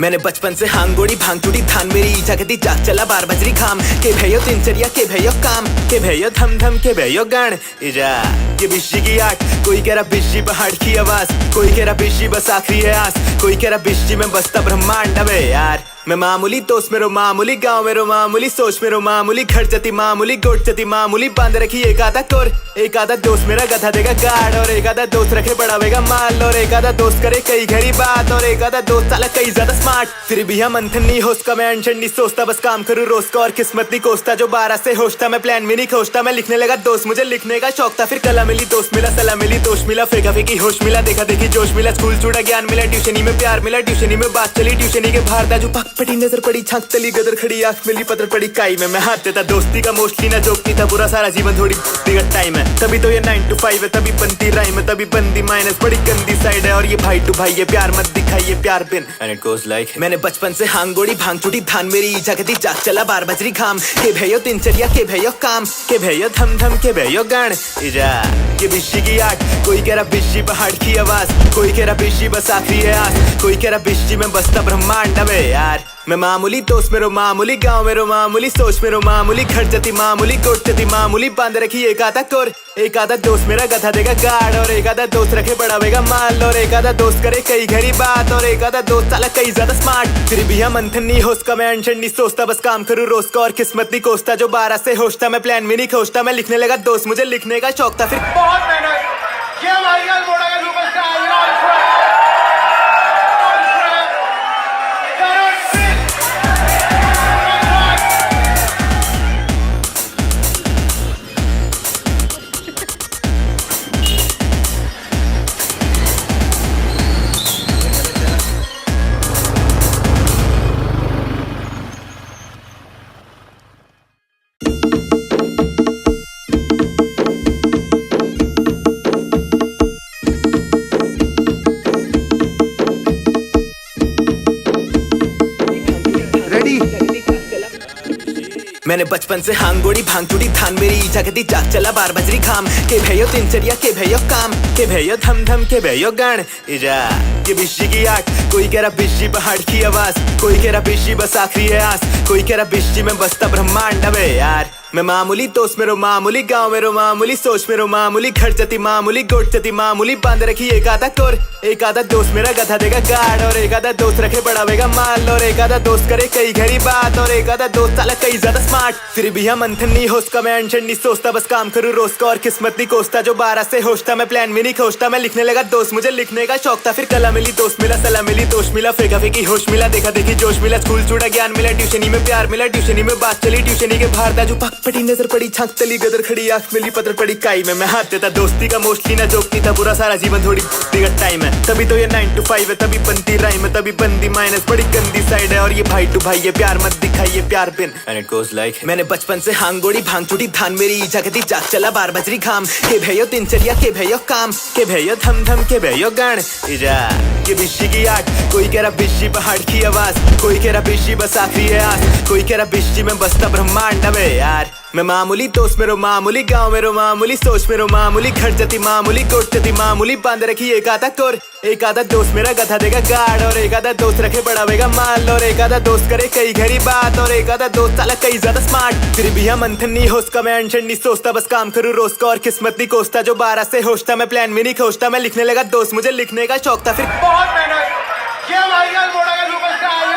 मैंने बचपन से हांगोड़ी भांगचूड़ी थान मेरी जगती जाग चला बार बजरी खाम के भयो दिनचर्या के भयो काम के भयो धम धम के भयो गान इजा ये बिशी की आठ कोई कह रहा बिशी पहाड़ की आवाज कोई कह रहा बिशी बस आखिरी है आस कोई कह रहा बिशी में बसता ब्रह्मांड अबे यार मैं मामूली दोस्त मेरो मामूली गांव मेरो मामूली सोच मेरो मामूली घर जती मामूली गोट जती मामूली बांध रखी एक आधा कोर एक आधा दोस्त मेरा गधा देगा गार्ड और एक आधा दोस्त रखे बढ़ावेगा माल और एक आधा दोस्त करे कई घरी बात और एक आधा दोस्त साला कई ज्यादा स्मार्ट फिर भी हम मंथन नहीं होस्ट का मैं अनशन नहीं सोचता बस काम करूँ रोज का और किस्मत नहीं कोसता जो 12 से होश था मैं प्लान भी नहीं खोजता मैं लिखने लगा दोस्त मुझे लिखने का शौक था फिर कला मिली दोस्त मिला सलाह मिली दोस्त मिला फेंका फेंकी होश मिला देखा देखी जोश मिला स्कूल छूटा ज्ञान मिला ट्यूशनी में प्यार मिला ट्यूशनी में बात चली ट्यूशनी के बाहर दाजू पटी नजर पड़ी छाक तली गदर खड़ी आंख मिली पत्थर पड़ी काई में मैं हाथ देता दोस्ती का मोस्टली ना जोकती था पूरा सारा जीवन थोड़ी बिगड़ टाइम है तभी तो ये 9 to 5 है तभी बनती राइम है तभी बंदी माइनस बड़ी गंदी साइड है और ये भाई टू भाई ये प्यार मत दिखाइए प्यार बिन एंड इट गोज लाइक मैंने बचपन से हांगोड़ी भांगचूड़ी धान मेरी जगती जाग चला बार बजरी खाम के भयो दिनचर्या के भयो काम के भयो धम धम के भयो गान इजा ये बिशी की आठ कोई कह रहा बिशी पहाड़ की आवाज कोई कह रहा बिशी बस आखिरी है आस कोई कह रहा बिशी में बसता ब्रह्मांड अबे यार मैं मामूली दोस्त मेरो मामूली गांव मेरो मामूली सोच मेरो मामूली घर जती मामूली गोट जती मामूली बांध रखी एक आधा कोर एक आधा दोस्त मेरा गधा देगा गार्ड और एक आधा दोस्त रखे बढ़ावेगा माल और एक आधा दोस्त करे कई घरी बात और एक आधा दोस्त साला कई ज्यादा स्मार्ट फिर भी हम मंथन नहीं होस्ट का मैं अनशन नहीं सोचता बस काम करूँ रोज का और किस्मत नहीं कोसता जो 12 से होश था मैं प्लान भी नहीं खोजता मैं लिखने लगा दोस्त मुझे लिखने का शौक था फिर बहुत मेहनत ये वायरल मोड़ा का सुपरस्टार मैंने बचपन से हांगोड़ी भांगचूड़ी धान मेरी जगती जाग चला बार बजरी खाम के भयो दिनचर्या के भयो काम के भयो धम धम के भयो गान इजा ये बिशी की आठ कोई कह रहा बिशी पहाड़ की आवाज कोई कह रहा बिशी बस आखिरी है आस कोई कह रहा बिशी में बसता ब्रह्मांड अबे यार मैं मामूली दोस्त मेरो मामूली गांव मेरो मामूली सोच मेरो मामूली घर जती मामूली गोट जती मामूली बांध रखी एक आधा कोर एक आधा दोस्त मेरा गधा देगा गार्ड और एक आधा दोस्त रखे बढ़ावेगा माल और एक आधा दोस्त करे कई घरी बात और एक आधा दोस्त साला कई ज्यादा स्मार्ट फिर भी हम मंथन नहीं होस्ट का मैं अनशन नहीं सोचता बस काम करूँ रोज का और किस्मत नहीं कोसता जो 12 से होश था मैं प्लान भी नहीं खोजता मैं लिखने लगा दोस्त मुझे लिखने का शौक था फिर कला मिली दोस्त मिला सलाह मिली दोस्त मिला फेंका फेंकी होश मिला देखा देखी जोश मिला स्कूल छूटा ज्ञान मिला ट्यूशनी में प्यार मिला ट्यूशनी में बात चली ट्यूशनी के बाहर दाजू पटी नजर पड़ी छाक तली गदर खड़ी आंख मिली पत्थर पड़ी काई में मैं हाथ देता दोस्ती का मोस्टली ना जोकती था पूरा सारा जीवन थोड़ी बिगड़ टाइम है तभी तो ये 9 to 5 है तभी बनती राइम है तभी बंदी माइनस बड़ी गंदी साइड है और ये भाई टू भाई ये प्यार मत दिखाइए प्यार बिन एंड इट गोज लाइक मैंने बचपन से हांगोड़ी भांगचूड़ी धान मेरी जगती जाग चला बार बजरी खाम के भयो दिनचर्या के भयो काम के भयो धम धम के भयो गान इजा ये बिशी की आठ कोई कह रहा बिशी पहाड़ की आवाज कोई कह रहा बिशी बस आखिरी है आस कोई कह रहा बिशी में बसता ब्रह्मांड अबे यार मैं मामूली दोस्त मेरो मामूली गांव मेरो मामूली सोच मेरो मामूली घर जती मामूली गोट जती मामूली बांध रखी एक आधा कोर एक आधा दोस्त मेरा गधा देगा गार्ड और एक आधा दोस्त रखे बढ़ावेगा माल और एक आधा दोस्त करे कई घरी बात और एक आधा दोस्त साला कई ज्यादा स्मार्ट फिर भी हम मंथन नहीं होस्ट का मैं अनशन नहीं सोचता बस काम करूँ रोज का और किस्मत नहीं कोसता जो 12 से होश था मैं प्लान भी नहीं खोजता मैं लिखने लगा दोस्त मुझे लिखने का शौक था फिर बहुत मेहनत ये वायरल मोड़ा का सुपरस्टार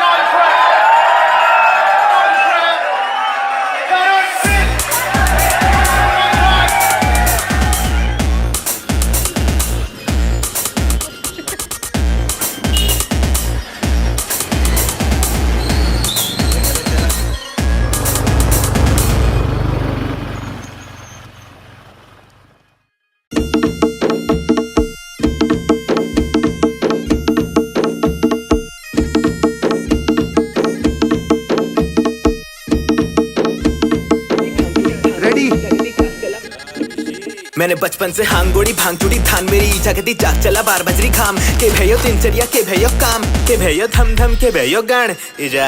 मैंने बचपन से हांगोड़ी भांगचूड़ी धान मेरी जगती जाग चला बार बजरी खाम के भयो दिनचर्या के भयो काम के भयो धम धम के भयो गान इजा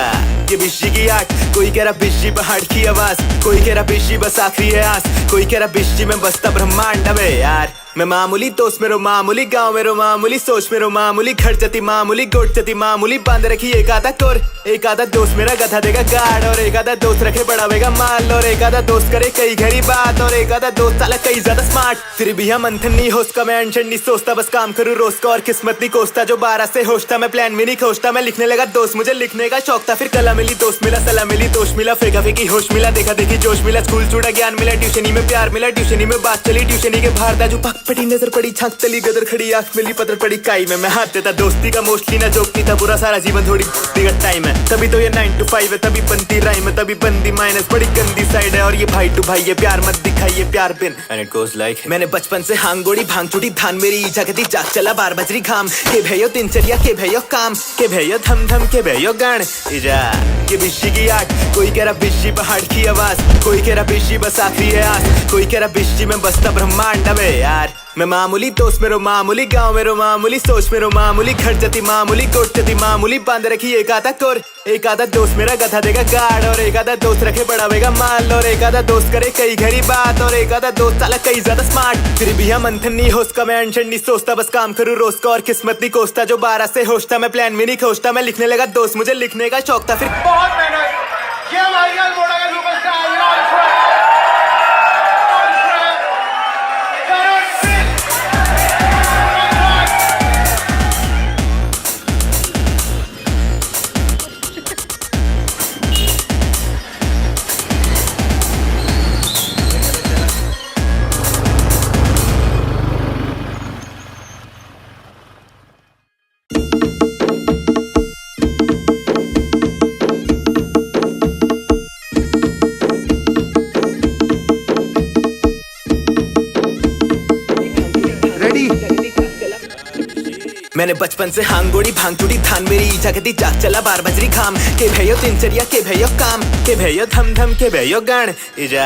ये बिशी की आठ कोई कह रहा बिशी पहाड़ की आवाज कोई कह रहा बिशी बस आखिरी है आस कोई कह रहा बिशी में बसता ब्रह्मांड अबे यार मैं मामूली दोस्त मेरो मामूली गाँव मेरो मामूली सोच मेरो मामूली घर जती मामूली गोट जती मामूली बांध रखी एक आधा कोर एक आधा दोस्त मेरा गधा देगा गार्ड और एक आधा दोस्त रखे बढ़ावेगा माल और एक आधा दोस्त करे कई घरी बात और एक आधा दोस्त साला कई ज्यादा स्मार्ट फिर भी हम मंथन नहीं होस्ट का मैं अनशन नहीं सोचता बस काम करूँ रोज का और किस्मत नहीं कोसता जो 12 से होश था मैं प्लान भी नहीं खोजता मैं लिखने लगा दोस्त मुझे लिखने का शौक था फिर कला मिली दोस्त मिला सलाह मिली दोस्त मिला फेंका फेंकी होश मिला देखा देखी जोश मिला स्कूल छूटा ज्ञान मिला ट्यूशनी में प्यार मिला ट्यूशनी में बात चली ट्यूशनी के बाहर दाजू पक पड़ी नजर पड़ी छाक तली गदर खड़ी आंख मिली पतर पड़ी काई में मैं हाथ देता दोस्ती का मोस्टली ना जोकती था पूरा सारा जीवन थोड़ी दिगत टाइम है तभी तो ये 9 to 5 है तभी बनती राइम है तभी बंदी माइनस बड़ी गंदी साइड है और ये भाई टू भाई ये प्यार मत दिखाइए प्यार बिन एंड इट गोज लाइक मैंने बचपन से हांगोड़ी भांग चुटी धान मेरी जागती जाग चला 12 बजरी घाम के भयो दिनचर्या के भयो काम के भयो धम धम के भयो गान इजा ये बिशी की आठ कोई कह रहा बिशी पहाड़ की आवाज कोई कह रहा बिशी बस आखिरी है आस कोई कह रहा बिशी में बसता ब्रह्मांड अबे यार मैं मामूली दोस्त मेरो मामूली गाँव मेरो मामूली सोच मेरो मामूली घर जती मामूली गोट जती मामूली बांध रखी एक आधा कोर एक आधा दोस्त मेरा गधा देगा गार्ड और एक आधा दोस्त रखे बढ़ावेगा माल और एक आधा दोस्त करे कई घरी बात और एक आधा दोस्त साला कई ज्यादा स्मार्ट फिर भी हम मंथन नहीं होस्ट का मैं अनशन नहीं सोचता बस काम करूँ रोज का और किस्मत नहीं कोसता जो 12 से होश था मैं प्लान भी नहीं खोजता मैं लिखने लगा दोस्त मुझे लिखने का शौक था फिर बहुत मेहनत ये वाहियात मोड़ा का सुपरस्टार मैंने बचपन से हांगोड़ी भांग चुटी धान मेरी जागती जाग चला 12 बजरी खाम के भयो दिनचर्या के भयो काम के भयो धम धम के भयो गान इजा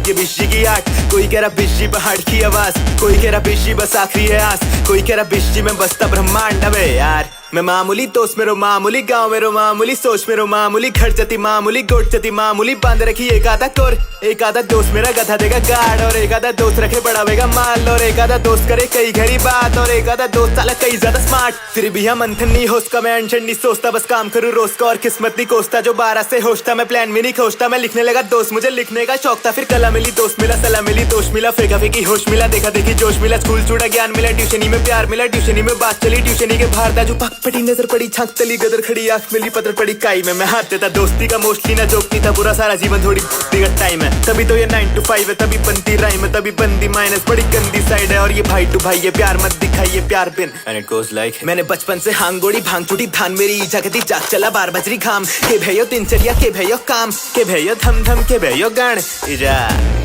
ये बिशी की आठ कोई कह रहा बिशी पहाड़ की आवाज कोई कह रहा बिशी बस आखिरी है आस कोई कह रहा बिशी में बसता ब्रह्मांड अबे यार मैं मामूली दोस्त मेरो मामूली गाँव मेरो मामूली सोच मेरो मामूली घर जती मामूली गोट जती मामूली बांध रखी एक आधा कोर एक आधा दोस्त मेरा गधा देगा गार्ड और एक आधा दोस्त रखे बढ़ावेगा माल और एक आधा दोस्त करे कई घरी बात और एक आधा दोस्त साला कई ज्यादा स्मार्ट फिर भी हम मंथन नहीं होस्ट का मैं अनशन नहीं सोचता बस काम करूँ रोज का और किस्मत नहीं कोसता जो 12 से होश था मैं प्लान भी नहीं खोजता मैं लिखने लगा दोस्त मुझे लिखने का शौक था फिर कला मिली दोस्त मिला सलाह मिली दोस्त मिला फेंका फेंकी होश मिला देखा देखी जोश मिला स्कूल छूटा ज्ञान मिला ट्यूशनी में प्यार मिला ट्यूशनी में बात चली ट्यूशनी के बाहर दाजू पक पड़ी नजर पड़ी छाक तली गदर खड़ी आंख मिली पतर पड़ी काई में मैं हाथ देता दोस्ती का मोस्टली ना जोकती था पूरा सारा जीवन थोड़ी दिगत टाइम है तभी तो ये 9 to 5 है तभी बनती राइम है तभी बंदी माइनस बड़ी गंदी साइड है और ये भाई टू भाई ये प्यार मत दिखाइए प्यार बिन एंड इट गोज लाइक मैंने बचपन से हांगोड़ी भांग चुटी धान मेरी जागती जाग चला 12 बजरी घाम के भयो दिनचर्या के भयो काम के भयो धम धम के भयो गान इजा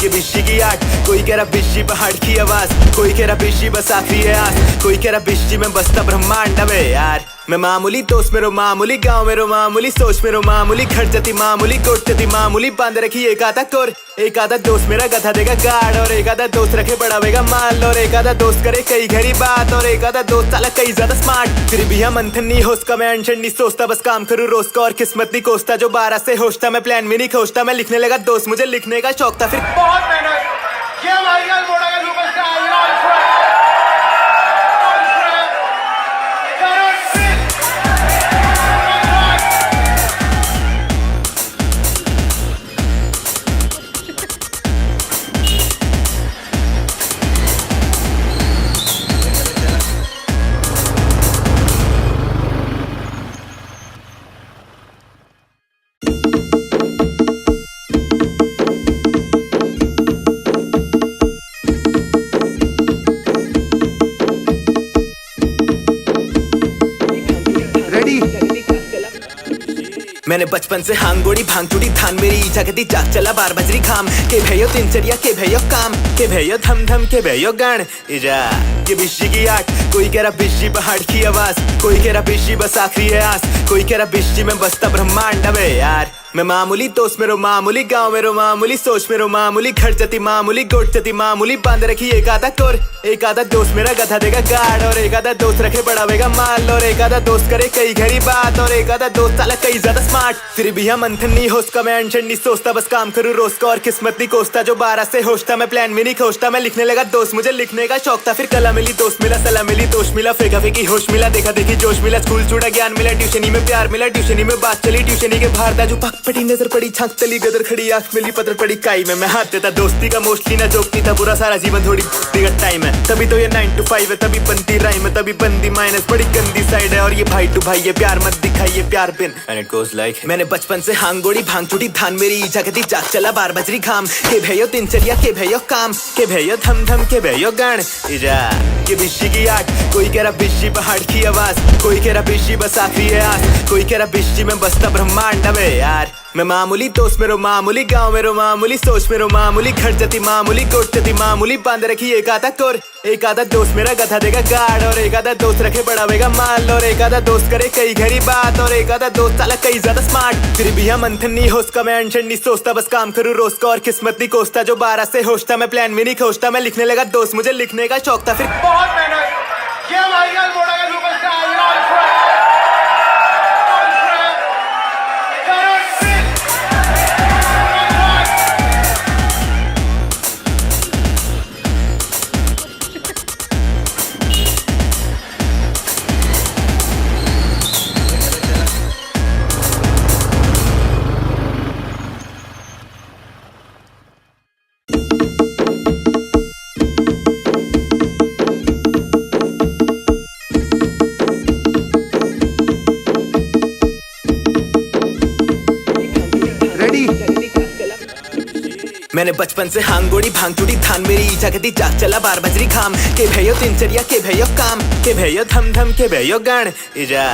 ये बिशी की आठ कोई कह रहा बिशी पहाड़ की आवाज कोई कह रहा बिशी बस आखिरी है आस कोई कह रहा बिशी में बसता ब्रह्मांड अबे यार मैं मामूली दोस्त मेरो मामूली गाँव मेरो मामूली सोच मेरो मामूली घर जती मामूली गोट जती मामूली बांध रखी एक आधा कोर एक आधा दोस्त मेरा गधा देगा गार्ड और एक आधा दोस्त रखे बढ़ावेगा माल और एक आधा दोस्त करे कई घरी बात और एक आधा दोस्त साला कई ज्यादा स्मार्ट फिर भी हम मंथन नहीं होस्ट का मैं अनशन नहीं सोचता बस काम करूँ रोज का और किस्मत नहीं कोसता जो 12 से होश था मैं प्लान भी नहीं खोजता मैं लिखने लगा दोस्त मुझे लिखने का शौक था फिर बहुत मेहनत ये वाहियात मोड़ा का सुपरस्टार मैंने बचपन से हांगोड़ी भांग चुटी धान मेरी जागती जाग चला 12 बजरी खाम के भयो दिनचर्या के भयो काम के भयो धम धम के भयो गान इजा ये बिशी की आठ कोई कह रहा बिशी पहाड़ की आवाज कोई कह रहा बिशी बस आखिरी है आस कोई कह रहा बिशी में बसता ब्रह्मांड अबे यार मैं मामूली दोस्त मेरो मामूली गाँव मेरो मामूली सोच मेरो मामूली खर्चती मामूली गोटती मामूली बांध रखी एक आधा कोर एक आधा दोस्त मेरा गधा देगा गाड़ और एक आधा दोस्त रखे बढ़ावेगा माल और एक आधा दोस्त करे कई घरी बात और एक आधा दोस्त साला कई ज्यादा स्मार्ट फिर भी हम मंथन नहीं होस्ता मैं अनशन नहीं सोचता बस काम करूँ रोज का और किस्मत नहीं कोसता जो 12 से होशता मैं प्लान भी नहीं खोजता मैं लिखने लगा दोस्त मुझे लिखने का शौक था फिर कला मिली दोस्त मिला सलाह मिली दोस्त मिला फेंका फेंकी होश मिला देखा देखी जोश मिला स्कूल छूटा ज्ञान मिला ट्यूशनी में प्यार मिला ट्यूशनी में बात चली ट्यूशनी के बाहर था जो पक पड़ी नजर पड़ी छाक तली गदर खड़ी आंख मिली पतर पड़ी काई में मैं हाथ देता दोस्ती का मोस्टली ना जोकती था पूरा सारा जीवन थोड़ी का टाइम है तभी तो ये 9 to 5 है तभी बनती राइम है तभी बंदी माइनस बड़ी गंदी साइड है और ये भाई टू भाई ये प्यार मत दिखाइए प्यार बिन एंड इट गोस लाइक मैंने बचपन से हांगोड़ी भांग चुटी धान मेरी जगती जाग चला 12 बजरी घाम के भयो दिनचर्या के भयो काम के भयो धम धम के भयो गान इजा ये बिशी की आठ कोई कह रहा बिशी पहाड़ की आवाज कोई कह रहा बिशी बस आखिरी है आस कोई कह रहा बिशी में बसता ब्रह्मांड है यार मैं मामूली दोस्त मेरो मामूली गाँव मेरो मामूली सोच मेरो मामूली खर्चती मामूली गोटती मामूली बांध रखी एक आधा कोर एक आधा दोस्त मेरा गधा देगा गाड़ और एक आधा दोस्त रखे बढ़ावेगा माल और एक आधा दोस्त करे कई घरी बात और एक आधा दोस्त साला कई ज्यादा स्मार्ट फिर भी हम मंथन नहीं होस्ता मैं अनशन नहीं सोचता बस काम करूँ रोज का और किस्मत नहीं कोसता जो 12 से होशता मैं प्लान भी नहीं खोजता मैं लिखने लगा दोस्त मुझे लिखने का शौक था फिर बहुत मेहनत ये भाई मोड़ा का सुपरस्टार मैंने बचपन से हांगोड़ी भांग चुटी धान मेरी जगती जाग चला 12 बजरी घाम के भयो दिनचर्या के भयो काम के भयो धम धम के भयो गान इजा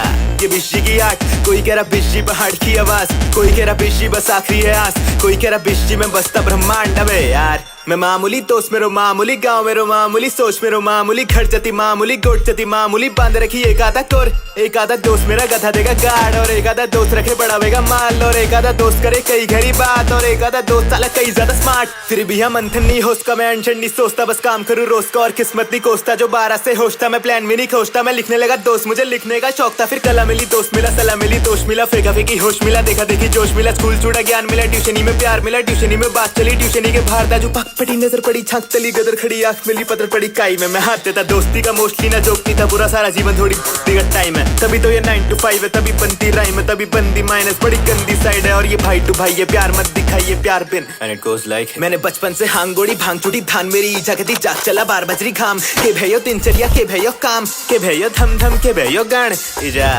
ये बिशी की आठ कोई कह रहा बिशी पहाड़ की आवाज कोई कह रहा बिशी बस आखिरी है आस कोई कह रहा बिशी में बसता ब्रह्मांड है यार मैं मामूली दोस्त मेरो मामूली गाँव मेरो मामूली सोच मेरो मामूली खर्चती मामूली गोटती मामूली बांध रखी एक आधा कोर एक आधा दोस्त मेरा गधा देगा गाड़ और एक आधा दोस्त रखे बढ़ावेगा माल और एक आधा दोस्त करे कई घरी बात और एक आधा दोस्त साला कई ज्यादा स्मार्ट फिर भी हम मंथन नहीं होस्ता मैं अनशन नहीं सोचता बस काम करूँ रोज का और किस्मत नहीं कोसता जो 12 से होशता मैं प्लान भी नहीं खोजता मैं लिखने लगा दोस्त मुझे लिखने का शौक था फिर कला मिली दोस्त मिला सलाह मिली दोस्त मिला फेंका फेंकी होश मिला देखा देखी जोश मिला स्कूल छूटा ज्ञान मिला ट्यूशनी में प्यार मिला ट्यूशनी में बात चली ट्यूशनी के बाहर था जो पक पड़ी नजर पड़ी छाक तली गदर खड़ी आंख मिली पतर पड़ी काई में मैं हाथ देता दोस्ती का मोस्टली ना जोकती था पूरा सारा जीवन थोड़ी का टाइम है तभी तो ये 9 to 5 है तभी बनती राइम है तभी बंदी माइनस बड़ी गंदी साइड है और ये भाई टू भाई ये प्यार मत दिखाइए प्यार बिन एंड इट गोस लाइक मैंने बचपन से हांगोड़ी भांग चुटी धान मेरी जगती जाग चला 12 बजरी घाम के भयो दिनचर्या के भयो काम के भयो धम धम के भयो गान इजा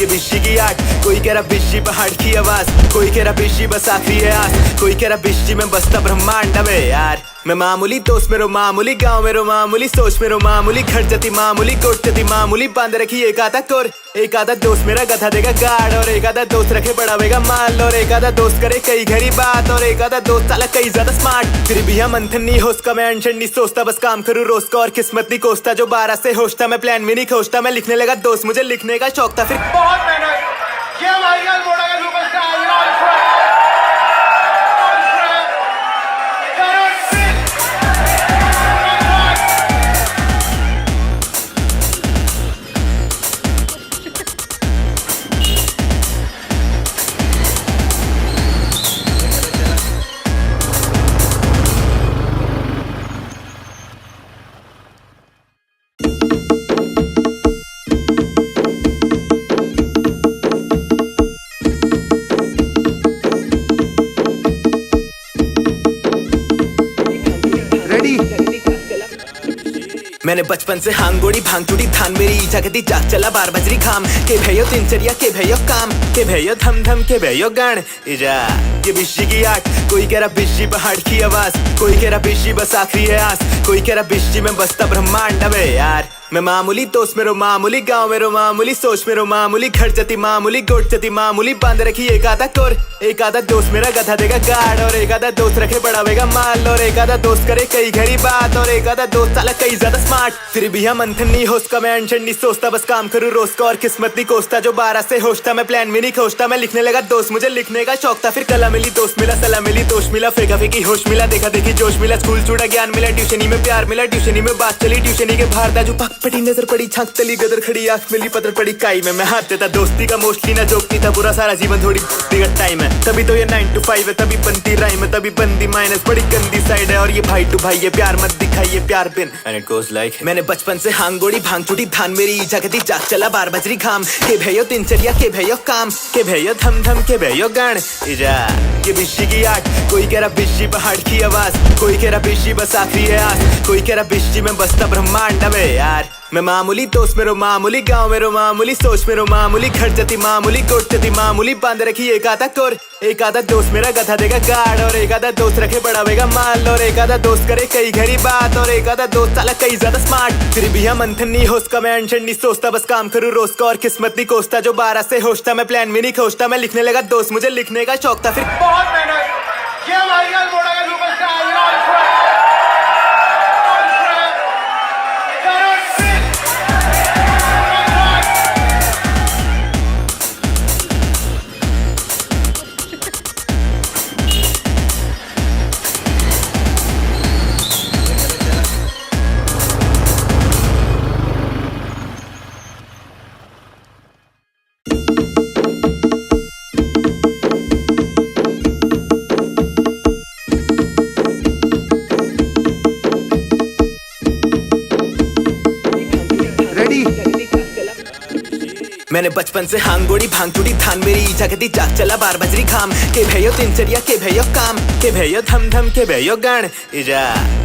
ये बिशी की आठ कोई कह रहा बिशी पहाड़ की आवाज कोई कह रहा बिशी बस आखिरी है आस कोई कह रहा बिशी में बसता ब्रह्मांड है यार मैं मामूली दोस्त मेरो मामूली गाँव मेरो मामूली सोच मेरो मामूली खर्चती मामूली गोटती मामूली बांध रखी एक आधा कोर एक आधा दोस्त मेरा गधा देगा गाड़ और एक आधा दोस्त रखे बढ़ावेगा माल और एक आधा दोस्त करे कई घरी बात और एक आधा दोस्त साला कई ज्यादा स्मार्ट फिर भी हम मंथन नहीं होस्ता मैं अनशन नहीं सोचता बस काम करूँ रोज का और किस्मत नहीं कोसता जो 12 से होशता मैं प्लान भी नहीं खोजता मैं लिखने लगा दोस्त मुझे लिखने का शौक था फिर बहुत मेहनत ये भाई मोड़ा का सुपरस्टार मैंने बचपन से हांगोड़ी भांग चुटी धान मेरी जगती जाग चला 12 बजरी घाम के भयो दिनचर्या के भयो काम के भयो धम धम के भयो गान इजा ये बिशी की आठ कोई कह रहा बिशी पहाड़ की आवाज कोई कह रहा बिशी बस आखिरी है आस कोई कह रहा बिशी में बसता ब्रह्मांड है यार मैं मामूली दोस्त मेरो मामूली गाँव मेरो मामूली सोच मेरो मामूली घर जती मामूली गोट जती मामूली बांध रखी एक आधा कोर एक आधा दोस्त मेरा गधा देगा गार्ड और एक आधा दोस्त रखे बढ़ावेगा माल और एक आधा दोस्त करे कई घड़ी बात और एक आधा दोस्त साला कई ज्यादा स्मार्ट फिर भी हम मंथन नहीं होस्ट का मैं अनशन नहीं सोचता बस काम करूँ रोज का और किस्मत नहीं कोसता जो 12 से होश था मैं प्लान भी नहीं खोजता मैं लिखने लगा दोस्त मुझे लिखने का शौक था फिर कला मिली दोस्त मिला सलाह मिली दोस्त मिला फेंका फेंकी होश मिला देखा देखी जोश मिला स्कूल छूटा ज्ञान मिला ट्यूशनी में प्यार मिला ट्यूशनी में बात चली ट्यूशनी के बाहर दाजू पक पटी नजर पड़ी छाक तली गदर खड़ी आंख मिली पत्थर पड़ी काई में मैं हाथ देता दोस्ती का मोस्टली ना जोकती था पूरा सारा जीवन थोड़ी बिगड़ टाइम है तभी तो ये 9 to 5 है तभी बनती राइम है तभी बंदी माइनस बड़ी गंदी साइड है और ये भाई टू भाई ये प्यार मत दिखाइए प्यार बिन एंड इट गोज लाइक मैंने बचपन से हांगोड़ी भांग चुटी धान मेरी जगती जाग चला 12 बजरी घाम के भयो दिनचर्या के भयो काम के भयो धम धम के भयो गान इजा ये बिशी की आठ कोई कह रहा बिशी पहाड़ की आवाज कोई कह रहा बिशी बस आखिरी है आस कोई कह रहा बिशी में बसता ब्रह्मांड है यार मैं मामूली दोस्त मेरो मामूली गाँव मेरो मामूली सोच मेरो मामूली घर जती मामूली गोट जती मामूली बांध रखी एक आधा कोर एक आधा दोस्त मेरा गधा देगा गार्ड और एक आधा दोस्त रखे बढ़ावेगा माल और एक आधा दोस्त करे कई घड़ी बात और एक आधा दोस्त साला कई ज्यादा स्मार्ट फिर भी हम मंथन नहीं होस्ट का मैं अनशन नहीं सोचता बस काम करूँ रोज का और किस्मत नहीं कोसता जो 12 से होश था मैं प्लान भी नहीं खोजता मैं लिखने लगा दोस्त मुझे लिखने का शौक था फिर बहुत मेहनत ये वाहियात मोड़ा का सुपरस्टार मैंने बचपन से हांगोड़ी भांग चुटी धान मेरी जगती जाग चला 12 बजरी घाम के भयो दिनचर्या के भयो काम के भयो धम धम के भयो गान इजा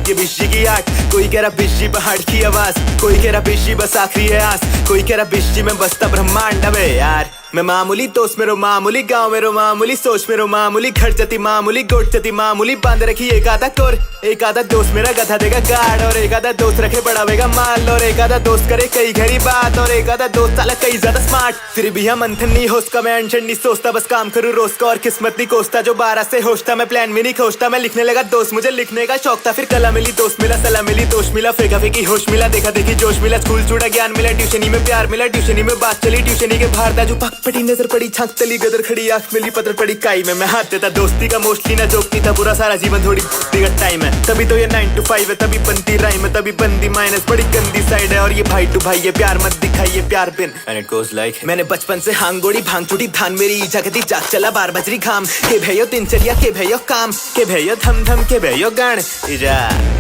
ये बिशी की आठ कोई कह रहा बिशी पहाड़ की आवाज कोई कह रहा बिशी बस आखिरी है आस कोई कह रहा बिशी में बसता ब्रह्मांड है यार मैं मामूली दोस्त मेरो मामूली गाँव मेरो मामूली सोच मेरो मामूली घर जती मामूली गोट जती मामूली बांध रखी एक आधा कोर एक आधा दोस्त मेरा गधा देगा गार्ड और एक आधा दोस्त रखे बढ़ावेगा माल और एक आधा दोस्त करे कई घड़ी बात और एक आधा दोस्त साला कई ज्यादा स्मार्ट फिर भी हम मंथन नहीं होस्ट का मैं अनशन नहीं सोचता बस काम करूँ रोज का और किस्मत नहीं कोसता जो 12 से होश था मैं प्लान भी नहीं खोजता मैं लिखने लगा दोस्त मुझे लिखने का शौक था फिर कला मिली दोस्त मिला सलाह मिली दोस्त मिला फेंका फेंकी होश मिला देखा देखी जोश मिला स्कूल छूटा ज्ञान मिला ट्यूशनी में प्यार मिला ट्यूशनी में बात चली ट्यूशनी के बाहर दाजू पक पटी नजर पड़ी छाक तली गदर खड़ी आंख मिली पत्थर पड़ी काई में मैं हाथ देता दोस्ती का मोस्टली ना जोकती था पूरा सारा जीवन थोड़ी बिगड़ टाइम है तभी तो ये 9 to 5 है तभी बनती राइम है तभी बंदी माइनस बड़ी गंदी साइड है और ये भाई टू भाई ये प्यार मत दिखाइए प्यार बिन एंड इट गोज लाइक मैंने बचपन से हांगोड़ी भांग चुटी धान मेरी जगती जाग चला 12 बजरी घाम के भयो दिनचर्या के भयो काम के भयो धम धम के भयो गान इजा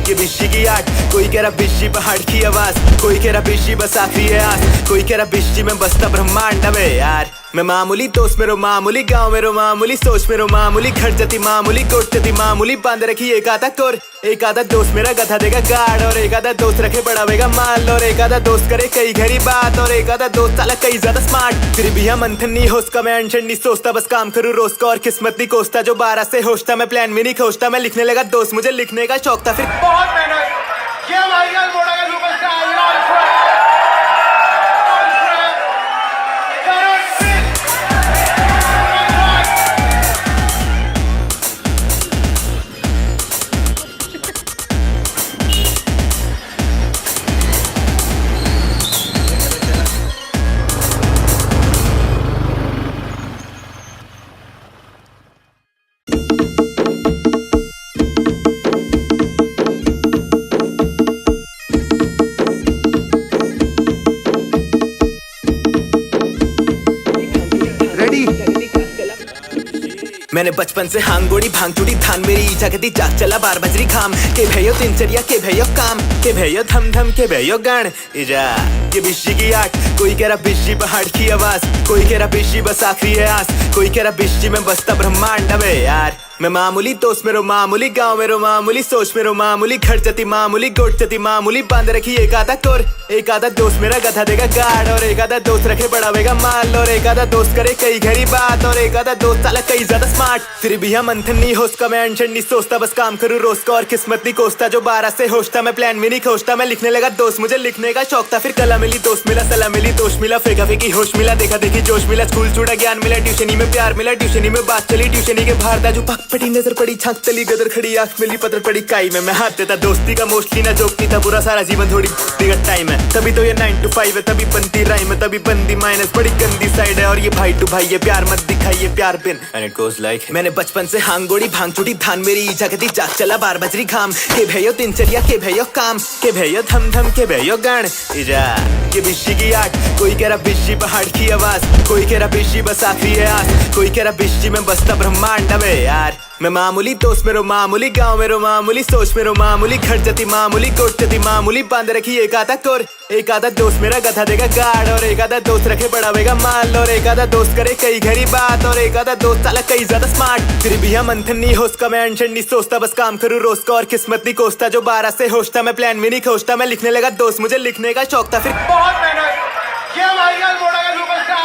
ये बिशी की आठ कोई कह रहा बिशी पहाड़ की आवाज कोई कह रहा बिशी बस आखिरी है आस कोई कह रहा बिशी में बसता ब्रह्मांड है यार मैं मामूली दोस्त मेरो मामूली गाँव मेरो मामूली सोच मेरो मामूली घर जती मामूली गोट जती मामूली बांध रखी एक आधा कोर एक आधा दोस्त मेरा गधा देगा गार्ड और एक आधा दोस्त रखे बढ़ावेगा माल और एक आधा दोस्त करे कई घड़ी बात और एक आधा दोस्त साला कई ज्यादा स्मार्ट फिर भी हम मंथन नहीं होस्ट का मैं अनशन नहीं सोचता बस काम करूँ रोज का और किस्मत नहीं कोसता जो 12 से होश था मैं प्लान भी नहीं खोजता मैं लिखने लगा दोस्त मुझे लिखने का शौक था फिर बहुत मेहनत ये वाहियात मोड़ा का सुपरस्टार मैंने बचपन से हांगोड़ी भांग चुटी धान मेरी जगती जाग चला 12 बजरी घाम के भयो दिनचर्या के भयो काम के भयो धम धम के भयो गान इजा ये बिशी की आठ कोई कह रहा बिशी पहाड़ की आवाज कोई कह रहा बिशी बस आखिरी है आस कोई कह रहा बिशी में बसता ब्रह्मांड है यार मैं मामूली दोस्त मेरो मामूली गाँव मेरो मामूली सोच मेरो मामूली घर जती मामूली गोट जती मामूली बांध रखी एक आधा कोर एक आधा दोस्त मेरा गधा देगा गार्ड और एक आधा दोस्त रखे बढ़ावेगा माल और एक आधा दोस्त करे कई घरी बात और एक आधा दोस्त साला कई ज्यादा स्मार्ट फिर भी हम मंथन नहीं होस्ट का मैं अनशन नहीं सोचता बस काम करूँ रोज का और किस्मत नहीं कोसता जो 12 से होश था मैं प्लान भी नहीं खोजता मैं लिखने लगा दोस्त मुझे लिखने का शौक था फिर कला मिली दोस्त मिला सलाह मिली दोस्त मिला फेंका फेंकी होश मिला देखा देखी जोश मिला स्कूल छूटा ज्ञान मिला ट्यूशनी में प्यार मिला ट्यूशनी में बात चली ट्यूशनी के बाहर दाजू पक पड़ी नजर पड़ी छाक चली गदर खड़ी आंख मिली पतर पड़ी काई में मैं हाथ देता दोस्ती का मोस्टली ना जोक नहीं था पूरा सारा जीवन थोड़ी दिगत टाइम है तभी तो ये 9 to 5 है तभी बनती राइम है तभी बंदी माइनस बड़ी गंदी साइड है और ये भाई टू भाई ये प्यार मत दिखाइए प्यार बिन एंड इट गोज लाइक मैंने बचपन से हांगोड़ी भांग चुटी धान मेरी जागती जाग चला 12 बजरी खाम के भयो दिनचर्या के भयो काम के भयो धम धम के भयो गान इजा ये बिशी की आठ कोई कह रहा बिशी पहाड़ की आवाज कोई कह रहा बिशी बस आखिरी है आस कोई कह रहा बिशी में बसता ब्रह्मांड अबे यार मैं मामूली दोस्त मेरो मामूली गाँव मेरो मामूली सोच मेरो मामूली घर जती मामूली गोट जती मामूली बांध रखी एक आधा कोर एक आधा दोस्त मेरा गधा देगा गार्ड और एक आधा दोस्त रखे बढ़ावेगा माल और एक आधा दोस्त करे कई घरी बात और एक आधा दोस्त साला कई ज्यादा स्मार्ट फिर भी हम मंथन नहीं होस्ट का मैं अनशन नहीं सोचता बस काम करूँ रोज का और किस्मत नहीं कोसता जो 12 से होश था मैं प्लान भी नहीं खोजता मैं लिखने लगा दोस्त मुझे लिखने का शौक था फिर बहुत मेहनत ये भाईजान मोड़ा का सुपरस्टार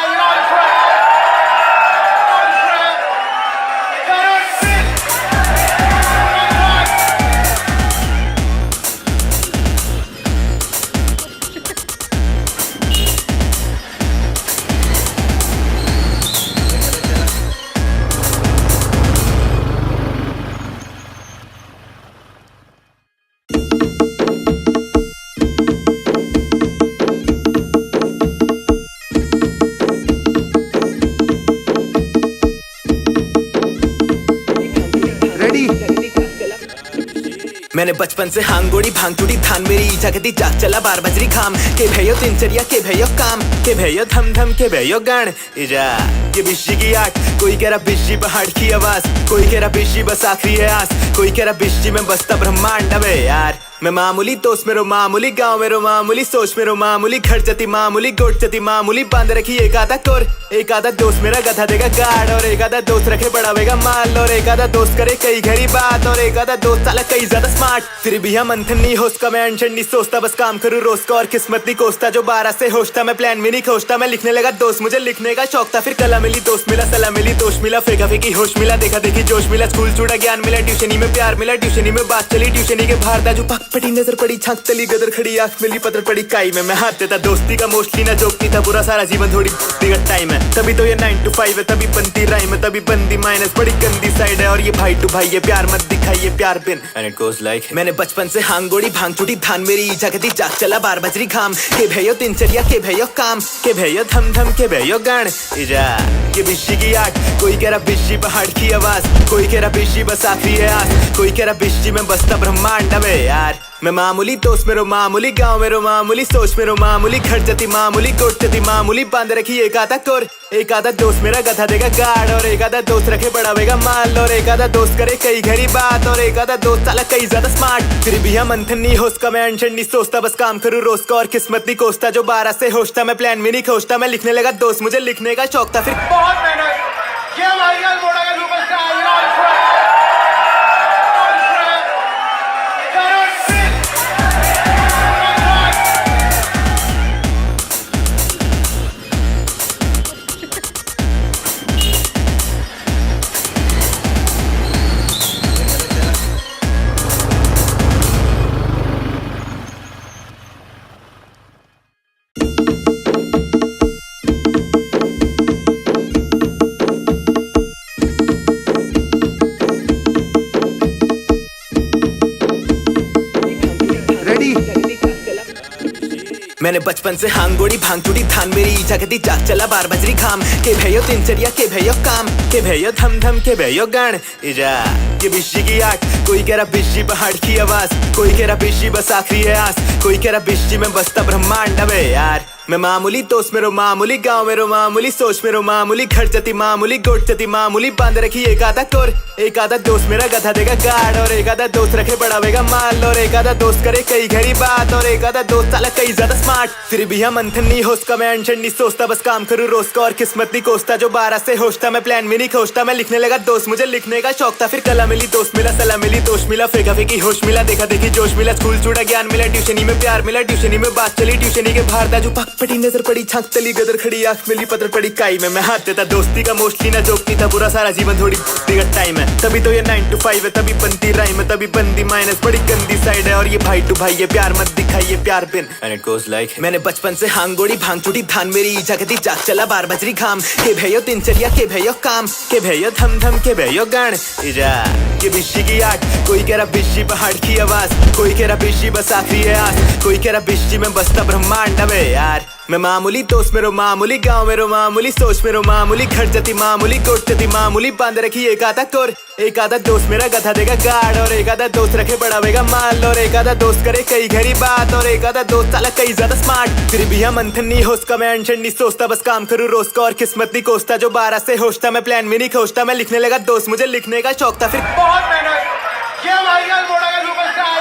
मैंने बचपन से हांगोड़ी भांग चुटी धान मेरी जागती जाग चला 12 बजरी खाम के भयो दिनचर्या के भयो काम के भयो धम धम के भयो गान इजा ये बिशी की आठ कोई कह रहा बिशी पहाड़ की आवाज कोई कह रहा बिशी बस आखिरी है आस कोई कह रहा बिशी में बसता ब्रह्मांड अबे यार मैं मामूली दोस्त मेरो मामूली गाँव मेरो मामूली सोच मेरो मामूली घर जती मामूली गोट जती मामूली बांध रखी एक आधा कोर एक आधा दोस्त मेरा गधा देगा गार्ड और एक आधा दोस्त रखे बढ़ावेगा माल और एक आधा दोस्त करे कई घरी बात और एक आधा दोस्त साला कई ज्यादा स्मार्ट फिर भी हम मंथन नहीं होस्ट का मैं अनशन नहीं सोचता बस काम करूँ रोज का और किस्मत नहीं कोसता जो 12 से होश था मैं प्लान भी नहीं खोजता मैं लिखने लगा दोस्त मुझे लिखने का शौक था फिर कला मिली दोस्त मिला सलाह मिली दोस्त मिला फेंका फेंकी होश मिला देखा देखी जोश मिला स्कूल छूटा ज्ञान मिला ट्यूशनी में प्यार मिला ट्यूशनी में बात चली ट्यूशनी के बाहर दाजू पक पड़ी नजर पड़ी छाक चली गदर खड़ी आंख मिली पतर पड़ी काई में मैं हाथ देता दोस्ती का मोस्टली ना जोक नहीं था पूरा सारा जीवन थोड़ी दिगत टाइम है तभी तो ये 9 to 5 है तभी बनती राइम है तभी बंदी माइनस बड़ी गंदी साइड है और ये भाई टू भाई ये प्यार मत दिखाइए प्यार बिन एंड इट गोज लाइक मैंने बचपन से हांगोड़ी भांग चुटी धान मेरी जागती जाग चला 12 बजरी खाम के भयो दिनचर्या के भयो काम के भयो धम धम के भयो गान इजा ये बिशी की आठ कोई कह रहा बिशी पहाड़ की आवाज कोई कह रहा बिशी बस आखिरी है आस कोई कह रहा बिशी में बसता ब्रह्मांड अबे यार मैं मामूली दोस्त मेरो मामूली गाँव मेरो मामूली सोच मेरो मामूली घर जती मामूली गोट जती मामूली बांध रखी एक आधा कोर एक आधा दोस्त मेरा गधा देगा गार्ड और एक आधा दोस्त रखे बढ़ावेगा माल और एक आधा दोस्त करे कई घरी बात और एक आधा दोस्त साला कई ज्यादा स्मार्ट फिर भी हम मंथन नहीं होस्ट का मैं अनशन नहीं सोचता बस काम करूँ रोज का और किस्मत नहीं कोसता जो 12 से होश था मैं प्लान भी नहीं खोजता मैं लिखने लगा दोस्त मुझे लिखने का शौक था फिर बहुत मेहनत ये भाईजान मोड़ा का सुपरस्टार मैंने बचपन से हांगोड़ी भांग चुटी धान मेरी जागती जाग चला 12 बजरी खाम के भयो दिनचर्या के भयो काम के भयो धम धम के भयो गान इजा ये बिशी की आठ कोई कह रहा बिशी पहाड़ की आवाज कोई कह रहा बिशी बस आखिरी है आस कोई कह रहा बिशी में बसता ब्रह्मांड अबे यार मैं मामूली दोस्त मेरो मामूली गाँव मेरो मामूली सोच मेरो मामूली घर जती मामूली गोट जती मामूली बांध रखी एक आधा कोर एक आधा दोस्त मेरा गधा देगा गाड़ और एक आधा दोस्त रखे बढ़ावेगा माल और एक आधा दोस्त करे कई घरी बात और एक आधा दोस्त साला कई ज्यादा स्मार्ट फिर भी हम मंथन नहीं होस्ता मैं अनशन नहीं सोचता बस काम करूँ रोज का और किस्मत नहीं कोसता जो 12 से होशता मैं प्लान भी नहीं खोजता मैं लिखने लगा दोस्त मुझे लिखने का शौक था फिर कला मिली दोस्त मिला सलाह मिली दोस्त मिला फेंका फेंकी होश मिला देखा देखी जोश मिला स्कूल छूटा ज्ञान मिला ट्यूशनी में प्यार मिला ट्यूशनी में बात चली ट्यूशनी के बाहर था जो पक पड़ी नजर पड़ी छाक तली गदर खड़ी आंख मिली पतर पड़ी काई में मैं हाथ देता दोस्ती का मोस्टली ना जोकती था पूरा सारा जीवन थोड़ी का टाइम है तभी तो ये 9 to 5 है तभी बनती राइम है तभी बंदी माइनस बड़ी गंदी साइड है और ये भाई टू भाई ये प्यार मत दिखाइए प्यार बिन एंड इट गोस लाइक मैंने बचपन से हांगोड़ी भांग चुटी धान मेरी जगती जाग चला 12 बजरी घाम के भयो दिनचर्या के भयो काम के भयो धम धम के भयो गान इजा ये बिशी की आठ कोई कह रहा बिशी पहाड़ की आवाज कोई कह रहा बिशी बस आखिरी है आस कोई कह रहा बिशी में बसता ब्रह्मांड अबे यार मैं मामूली दोस्त मेरो मामूली गाँव मेरो मामूली सोच मेरो मामूली घर जती मामूली कोट जती मामूली बांध रखी एक आधा कोर एक आधा दोस्त मेरा गधा देगा गाड़ और एक आधा दोस्त रखे बढ़ावेगा माल और एक आधा दोस्त करे कई घरी बात और एक आधा दोस्त साला कई ज्यादा स्मार्ट फिर भी हम मंथन नहीं होस्ता मैं अनशन नहीं सोचता बस काम करूँ रोज का और किस्मत नहीं कोसता जो 12 से होशता मैं प्लान भी नहीं खोजता मैं लिखने लगा दोस्त मुझे लिखने का शौक था फिर बहुत मेहनत ये वाहियात मोड़ा का सुपरस्टार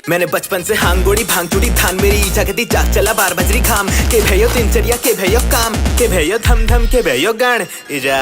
मैंने बचपन से हांगोड़ी भांग चुटी धान मेरी जगती जाग चला 12 बजरी घाम के भयो दिनचर्या के भयो काम के भयो धम धम के भयो गान इजा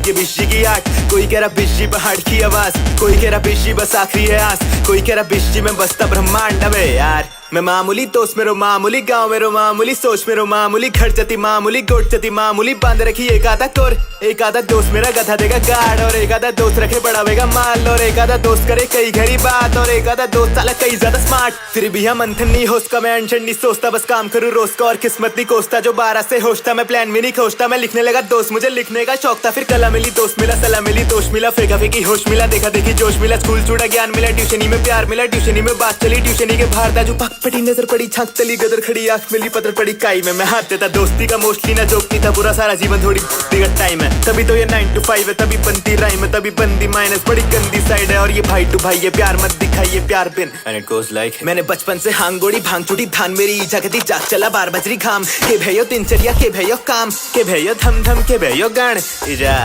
ये बिशी की आठ कोई कह रहा बिशी पहाड़ की आवाज कोई कह रहा बिशी बस आखिरी है आस कोई कह रहा बिशी में बसता ब्रह्मांड अबे यार मैं मामूली दोस्त मेरो मामूली गाँव मेरो मामूली सोच मेरो मामूली घर जती मामूली गोट जती मामूली बांध रखी एक आधा कोर एक आधा दोस्त मेरा गधा देगा गाड़ और एक आधा दोस्त रखे बढ़ावेगा माल और एक आधा दोस्त करे कई घरी बात और एक आधा दोस्त साला कई ज्यादा स्मार्ट फिर भी हम मंथन नहीं होस्ता मैं अनशन नहीं सोचता बस काम करूँ रोज का और किस्मत नहीं कोसता जो 12 से होशता मैं प्लान भी नहीं खोजता मैं लिखने लगा दोस्त मुझे लिखने का शौक था फिर कला मिली दोस्त मिला सलाह मिली दोस्त मिला फेंका फेंकी होश मिला देखा देखी जोश मिला स्कूल छूटा ज्ञान मिला ट्यूशनी में प्यार मिला ट्यूशनी में बात चली ट्यूशनी के बाहर था जो पक पड़ी नजर पड़ी छाक तली गदर खड़ी आंख मिली पतर पड़ी काई में मैं हाथ देता दोस्ती का मोस्टली ना जोकती था पूरा सारा जीवन थोड़ी का टाइम है तभी तो ये 9 to 5 है तभी बनती राइम है तभी बंदी माइनस बड़ी गंदी साइड है और ये भाई टू भाई ये प्यार मत दिखाइए प्यार बिन एंड इट गोस लाइक मैंने बचपन से हांगोड़ी भांग चुटी धान मेरी जगती जाग चला 12 बजरी घाम के भयो दिनचर्या के भयो काम के भयो धम धम के भयो गान इजा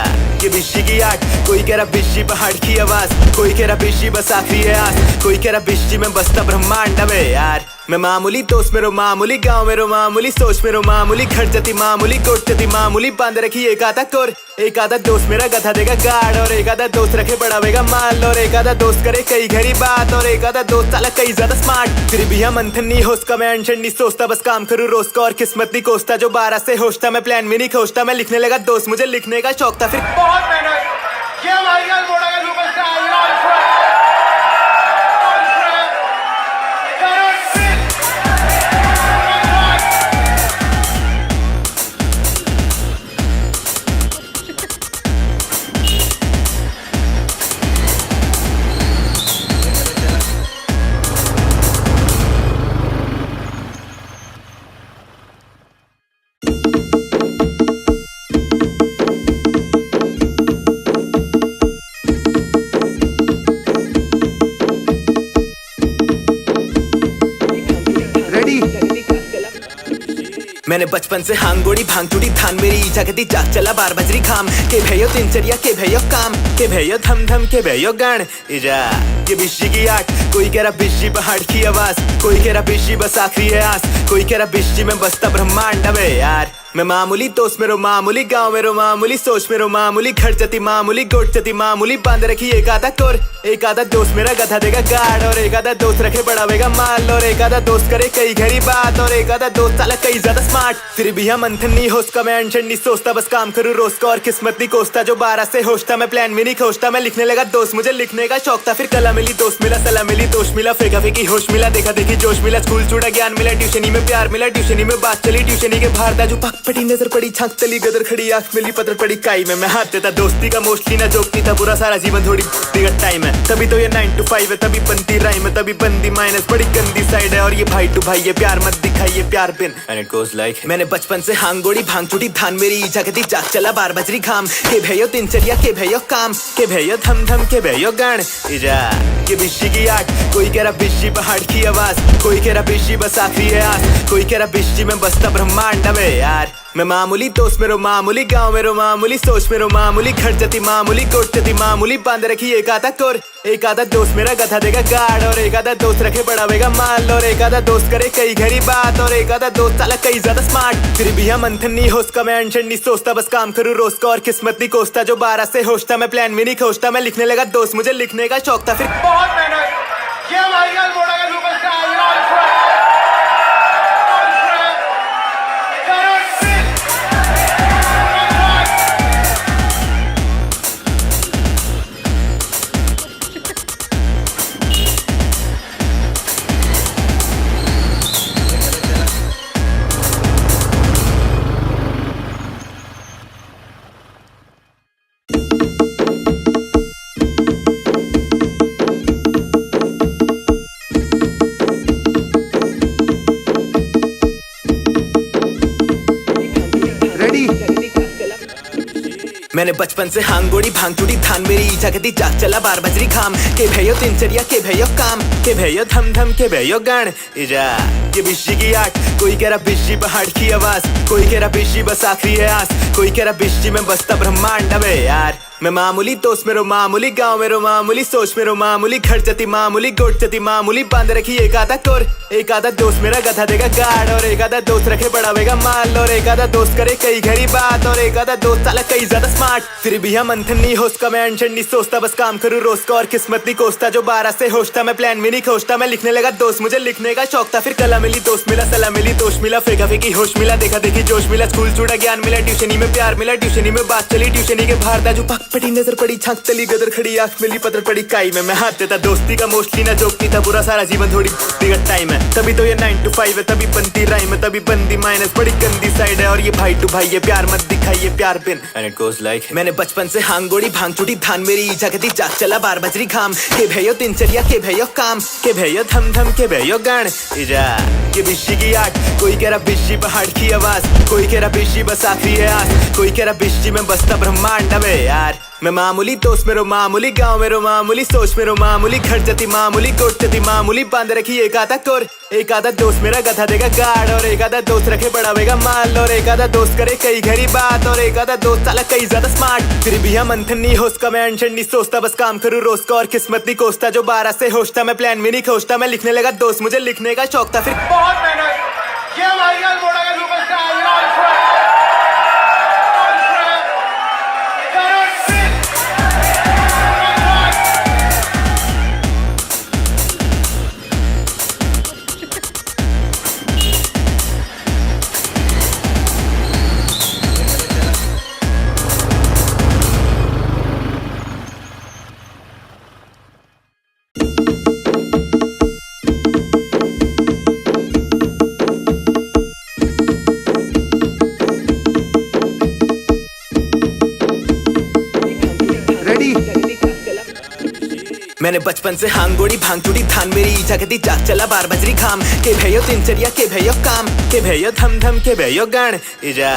ये बिशी की आठ कोई कह रहा बिशी पहाड़ की आवाज कोई कह रहा बिशी बस आखिरी है आस कोई कह रहा बिशी में बसता ब्रह्मांड अबे यार मैं मामूली दोस्त मेरो मामूली गाँव मेरो मामूली सोच मेरो मामूली घर जती मामूली कोट जती मामूली बांध रखी एक आधा कोर एक आधा दोस्त मेरा गधा देगा गाड़ और एक आधा दोस्त रखे बढ़ावेगा माल और एक आधा दोस्त करे कई घरी बात और एक आधा दोस्त साला कई ज्यादा स्मार्ट फिर भी हम मंथन नहीं होस्ता मैं अनशन नहीं सोचता बस काम करूँ रोज का और किस्मत नहीं कोसता जो 12 से होशता मैं प्लान भी नहीं खोजता मैं लिखने लगा दोस्त मुझे लिखने का शौक था फिर बहुत मेहनत ये वाहियात मोड़ा का सुपरस्टार मैंने बचपन से हांगोड़ी भांग चुटी धान मेरी जगती जाग चला 12 बजरी घाम के भयो दिनचर्या के भयो काम के भयो धम धम के भयो गान इजा ये बिशी की आठ कोई कह रहा बिशी पहाड़ की आवाज कोई कह रहा बिशी बस आखिरी है आस कोई कह रहा बिशी में बसता ब्रह्मांड अबे यार मैं मामूली दोस्त मेरो मामूली गांव मेरो मामूली सोच मेरो मामूली घर जती मामूली गोट जती मामूली बांध रखी एक आधा कोर एक आधा दोस्त मेरा गधा देगा गार्ड और एक आधा दोस्त रखे बढ़ावेगा माल और एक आधा दोस्त करे कई घरी बात और एक आधा दोस्त साला कई ज्यादा स्मार्ट फिर भी हम मंथन नहीं होस्ट का मैं अनशन नहीं सोचता बस काम करूँ रोज का और किस्मत नहीं कोसता जो 12 से होश था मैं प्लान भी नहीं खोजता मैं लिखने लगा दोस्त मुझे लिखने का शौक था फिर कला मिली दोस्त मिला सलाह मिली दोस्त मिला फेंका फेंकी होश मिला देखा देखी जोश मिला स्कूल छूटा ज्ञान मिला ट्यूशनी में प्यार मिला ट्यूशनी में बात चली ट्यूशनी के बाहर दाजू पक पटी नजर पड़ी छाक तली गदर खड़ी आंख मिली पत्थर पड़ी काई में मैं हाथ देता दोस्ती का मोस्टली ना जोकती था पूरा सारा जीवन थोड़ी दिगत टाइम है तभी तो ये 9 to 5 है तभी बनती राइम है तभी बंदी माइनस बड़ी गंदी साइड है और ये भाई टू भाई ये प्यार मत दिखाइए प्यार बिन एंड इट गोस लाइक मैंने बचपन से हांगोड़ी भांग चुटी धान मेरी जगती जाग चला 12 बजरी घाम के भयो दिनचर्या के भयो काम के भयो धम धम के भयो गान इजा के बिशी की आठ कोई कह रहा बिशी पहाड़ की आवाज कोई कह रहा बिशी बस आखिरी है आस कोई कह रहा बिशी में बसता ब्रह्मांड में यार मैं मामूली दोस्त मेरो मामूली गांव मेरो मामूली सोच मेरो मामूली घर जती मामूली गोट जती मामूली बांध रखी एक आधा कोर एक आधा दोस्त मेरा गधा देगा गार्ड और एक आधा दोस्त रखे बढ़ावेगा माल और एक आधा दोस्त करे कई घरी बात और एक आधा दोस्त साला कई ज्यादा स्मार्ट फिर भी हम मंथन नहीं होस्ट का मैं अनशन नहीं सोचता बस काम करूँ रोज का और किस्मत नहीं कोसता जो 12 से होश था मैं प्लान भी नहीं खोजता मैं लिखने लगा दोस्त मुझे लिखने का शौक था फिर बहुत मेहनत ये माइकल मोड़ा का सुपरस्टार मैंने बचपन से हांगोड़ी भांग चुटी धान मेरी जगती जाग चला 12 बजरी घाम के भयो दिनचर्या के भयो काम के भयो धम धम के भयो गान इजा ये बिशी की आठ कोई कह रहा बिशी पहाड़ की आवाज कोई कह रहा बिशी बस आखिरी है आस कोई कह रहा बिशी में बसता ब्रह्मांड में यार मैं मामूली दोस्त मेरो मामूली गांव मेरो मामूली सोच मेरो मामूली घर जती मामूली गोट जती मामूली बांध रखी एक आधा कोर एक आधा दोस्त मेरा गधा देगा गार्ड और एक आधा दोस्त रखे बढ़ावेगा माल और एक आधा दोस्त करे कई घरी बात और एक आधा दोस्त साला कई ज्यादा स्मार्ट फिर भी हम मंथन नहीं होस्ट का मैं अनशन नहीं सोचता बस काम करूँ रोज का और किस्मत नहीं कोसता जो 12 से होश था मैं प्लान भी नहीं खोजता मैं लिखने लगा दोस्त मुझे लिखने का शौक था फिर कला मिली दोस्त मिला सलाह मिली दोस्त मिला फेंका फेंकी होश मिला देखा देखी जोश मिला स्कूल छूटा ज्ञान मिला ट्यूशनी में प्यार मिला ट्यूशनी में बात चली ट्यूशनी के बाहर दाजू पक पटी नजर पड़ी छाक तली गदर खड़ी आंख मिली पत्थर पड़ी काई में मैं हाथ देता दोस्ती का मोस्टली ना जोकती था पूरा सारा जीवन थोड़ी दिगत टाइम है तभी तो ये 9 to 5 है तभी बनती राइम है तभी बंदी माइनस बड़ी गंदी साइड है और ये भाई टू भाई ये प्यार मत दिखाइए प्यार बिन एंड इट गोस लाइक मैंने बचपन से हांगोड़ी भांग चुटी धान मेरी जगती जाग चला 12 बजरी घाम के भयो दिनचर्या के भयो काम के भयो धम धम के भयो गान इजा ये बिशी की आठ कोई कह रहा बिशी पहाड़ की आवाज कोई कह रहा बिशी बस आखिरी है आस कोई कह रहा बिशी में बसता ब्रह्मांड में यार मैं मामूली दोस्त मेरो मामूली गांव मेरो मामूली सोच मेरो मामूली घर जती मामूली गोट जती मामूली बांध रखी एक आधा कोर एक आधा दोस्त मेरा गधा देगा गार्ड और एक आधा दोस्त रखे बढ़ावेगा माल और एक आधा दोस्त करे कई घरी बात और एक आधा दोस्त साला कई ज्यादा स्मार्ट फिर भी हम मंथन नहीं होस्ट का मैं अनशन नहीं सोचता बस काम करूँ रोज का और किस्मत नहीं कोसता जो 12 से होश था मैं प्लान भी नहीं खोजता मैं लिखने लगा दोस्त मुझे लिखने का शौक था फिर बहुत मेहनत ये माइकल मोड़ा का सुपरस्टार मैंने बचपन से हांगोड़ी भांग चुटी धान मेरी जगती जाग चला 12 बजरी घाम के भयो दिनचर्या के भयो काम के भयो धम धम के भयो गान इजा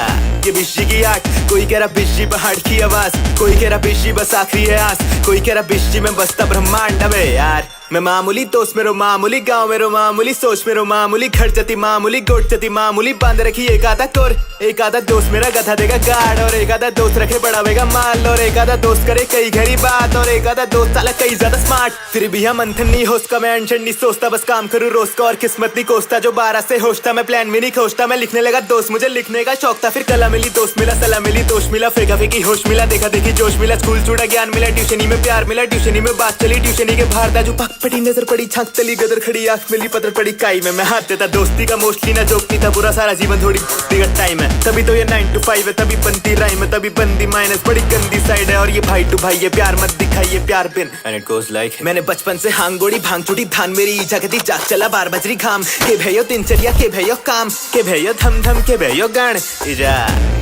ये बिशी की आठ कोई कह रहा बिशी पहाड़ की आवाज कोई कह रहा बिशी बस आखिरी है आस कोई कह रहा बिशी में बसता ब्रह्मांड में यार मैं मामूली दोस्त मेरो मामूली गाँव मेरो मामूली सोच मेरो मामूली घर जती मामूली गोट जती मामूली बांध रखी एक आधा कोर एक आधा दोस्त मेरा गधा देगा गार्ड और एक आधा दोस्त रखे बढ़ावेगा माल और एक आधा दोस्त करे कई घरी बात और एक आधा दोस्त साला कई ज्यादा स्मार्ट फिर भी हम मंथन नहीं होस्ट का मैं अनशन नहीं सोचता बस काम करूँ रोज का और किस्मत नहीं कोसता जो 12 से होश था मैं प्लान भी नहीं खोजता मैं लिखने लगा दोस्त मुझे लिखने का शौक था फिर कला मिली दोस्त मिला सलाह मिली दोस्त मिला फेंका फेंकी होश मिला देखा देखी जोश मिला स्कूल जुड़ा ज्ञान मिला ट्यूशनी में प्यार मिला ट्यूशनी में बात चली ट्यूशनी के बाहर दाजू पक पड़ी नजर पड़ी छाक तली गदर खड़ी आंख मिली पतर पड़ी काई में मैं हाथ देता दोस्ती का मोस्टली ना जोक नहीं था पूरा सारा जीवन थोड़ी दिगत टाइम है तभी तो ये 9 to 5 है तभी बनती राइम है तभी बंदी माइनस बड़ी गंदी साइड है और ये भाई टू भाई ये प्यार मत दिखाइए प्यार बिन एंड इट गोज लाइक मैंने बचपन से हांगोड़ी भांग चुटी धान मेरी जागती जाग चला 12 बजरी खाम के भयो दिनचर्या के भयो काम के भयो धम धम के भयो गान इजा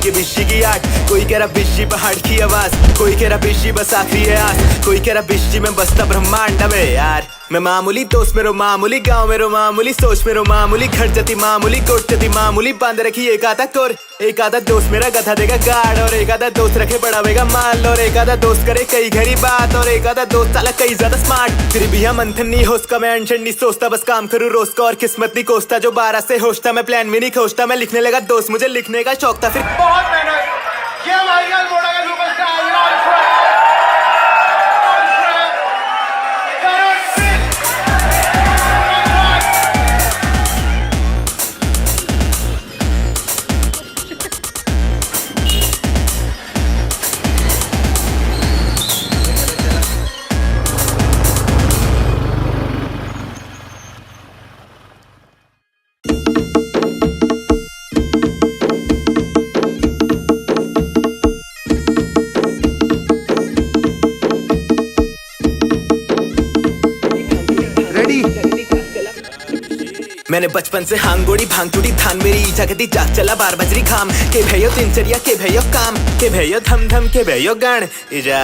ये बिशी की आठ कोई कह रहा बिशी पहाड़ की आवाज कोई कह रहा बिशी बस आखिरी है आस कोई कह रहा बिशी में बसता ब्रह्मांड अबे यार मैं मामूली दोस्त मेरो मामूली गाँव मेरो मामूली सोच मेरो मामूली घर जती मामूली गोट जती मामूली बांध रखी एक आधा कोर एक आधा दोस्त मेरा गधा देगा गार्ड और एक आधा दोस्त रखे बढ़ावेगा माल और एक आधा दोस्त करे कई घरी बात और एक आधा दोस्त साला कई ज्यादा स्मार्ट फिर भी हम मंथन नहीं होस्ट का मैं अनशन नहीं सोचता बस काम करूँ रोज का और किस्मत नहीं कोसता जो 12 से होश था मैं प्लान भी नहीं खोजता मैं लिखने लगा दोस्त मुझे लिखने का शौक था फिर बहुत मेहनत ये वाहियात मोड़ा का सुपरस्टार मैंने बचपन से हांगोड़ी भांग चुटी धान मेरी जागती जाग चला 12 बजरी खाम के भयो दिनचर्या के भयो काम के भयो धम धम के भयो गान इजा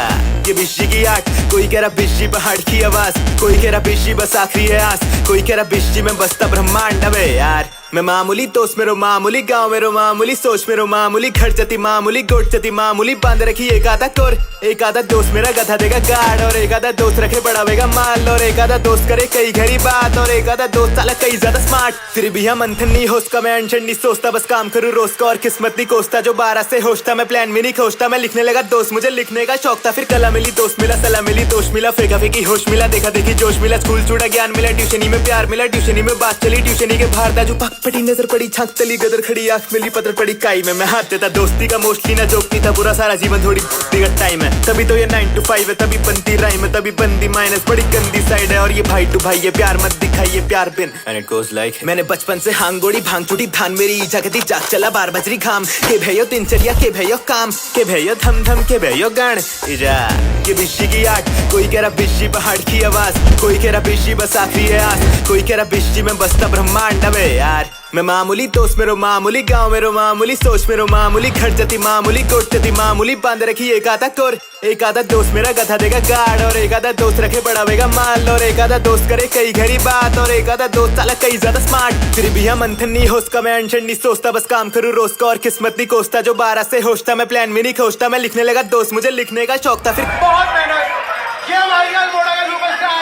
ये बिशी की आठ कोई कह रहा बिशी पहाड़ की आवाज कोई कह रहा बिशी बस आखिरी है आस कोई कह रहा बिशी में बसता ब्रह्मांड अबे यार मैं मामूली दोस्त मेरो मामूली गाँव मेरो मामूली सोच मेरो मामूली घर जती मामूली गोट जती मामूली बांध रखी एक आधा कोर एक आधा दोस्त मेरा गधा देगा गार्ड और एक आधा दोस्त रखे बढ़ावेगा माल और एक आधा दोस्त करे कई घरी बात और एक आधा दोस्त साला कई ज्यादा स्मार्ट फिर भी हम मंथन नहीं होस्ट का मैं अनशन नहीं सोचता बस काम करूँ रोज का और किस्मत नहीं कोसता जो 12 से होश था मैं प्लान भी नहीं खोजता मैं लिखने लगा दोस्त मुझे लिखने का शौक था फिर कला मिली दोस्त मिला सलाह मिली दोस्त मिला फेंका फेंकी होश मिला देखा देखी जोश मिला स्कूल जुड़ा ज्ञान मिला ट्यूशनी में प्यार मिला ट्यूशनी में बात चली ट्यूशनी के बाहर दाजू पक पड़ी नजर पड़ी छाक तली गदर खड़ी आंख मिली पतर पड़ी काई में मैं हाथ देता दोस्ती का मोस्टली ना जोक नहीं था पूरा सारा जीवन थोड़ी दिगत टाइम है तभी तो ये 9 to 5 है तभी बनती राइम है तभी बंदी माइनस बड़ी गंदी साइड है और ये भाई टू भाई ये प्यार मत दिखाइए प्यार बिन एंड इट गोज लाइक मैंने बचपन से हांगोड़ी भांग चुटी धान मेरी जागती जाग चला 12 बजरी खाम के भयो दिनचर्या के भयो काम के भयो धम धम के भयो गान इजा ये बिशी की आठ कोई कह रहा बिशी पहाड़ की आवाज कोई कह रहा बिशी बस आखिरी है आस कोई कह रहा बिशी में बसता ब्रह्मांड अबे यार मैं मामूली दोस्त मेरो मामूली गाँव मेरो मामूली सोच मेरो मामूली घर जती मामूली गोट जती मामूली बांध रखी एक आधा कोर एक आधा दोस्त मेरा गधा देगा गार्ड और एक आधा दोस्त रखे बढ़ावेगा माल और एक आधा दोस्त करे कई घरी बात और एक आधा दोस्त साला कई ज्यादा स्मार्ट फिर भी हम मंथन नहीं होस्ट का मैं अनशन नहीं सोचता बस काम करूँ रोज का और किस्मत नहीं कोसता जो 12 से होश था मैं प्लान भी नहीं खोजता मैं लिखने लगा दोस्त मुझे लिखने का शौक था फिर बहुत मेहनत ये वाहियात मोड़ा का सुपरस्टार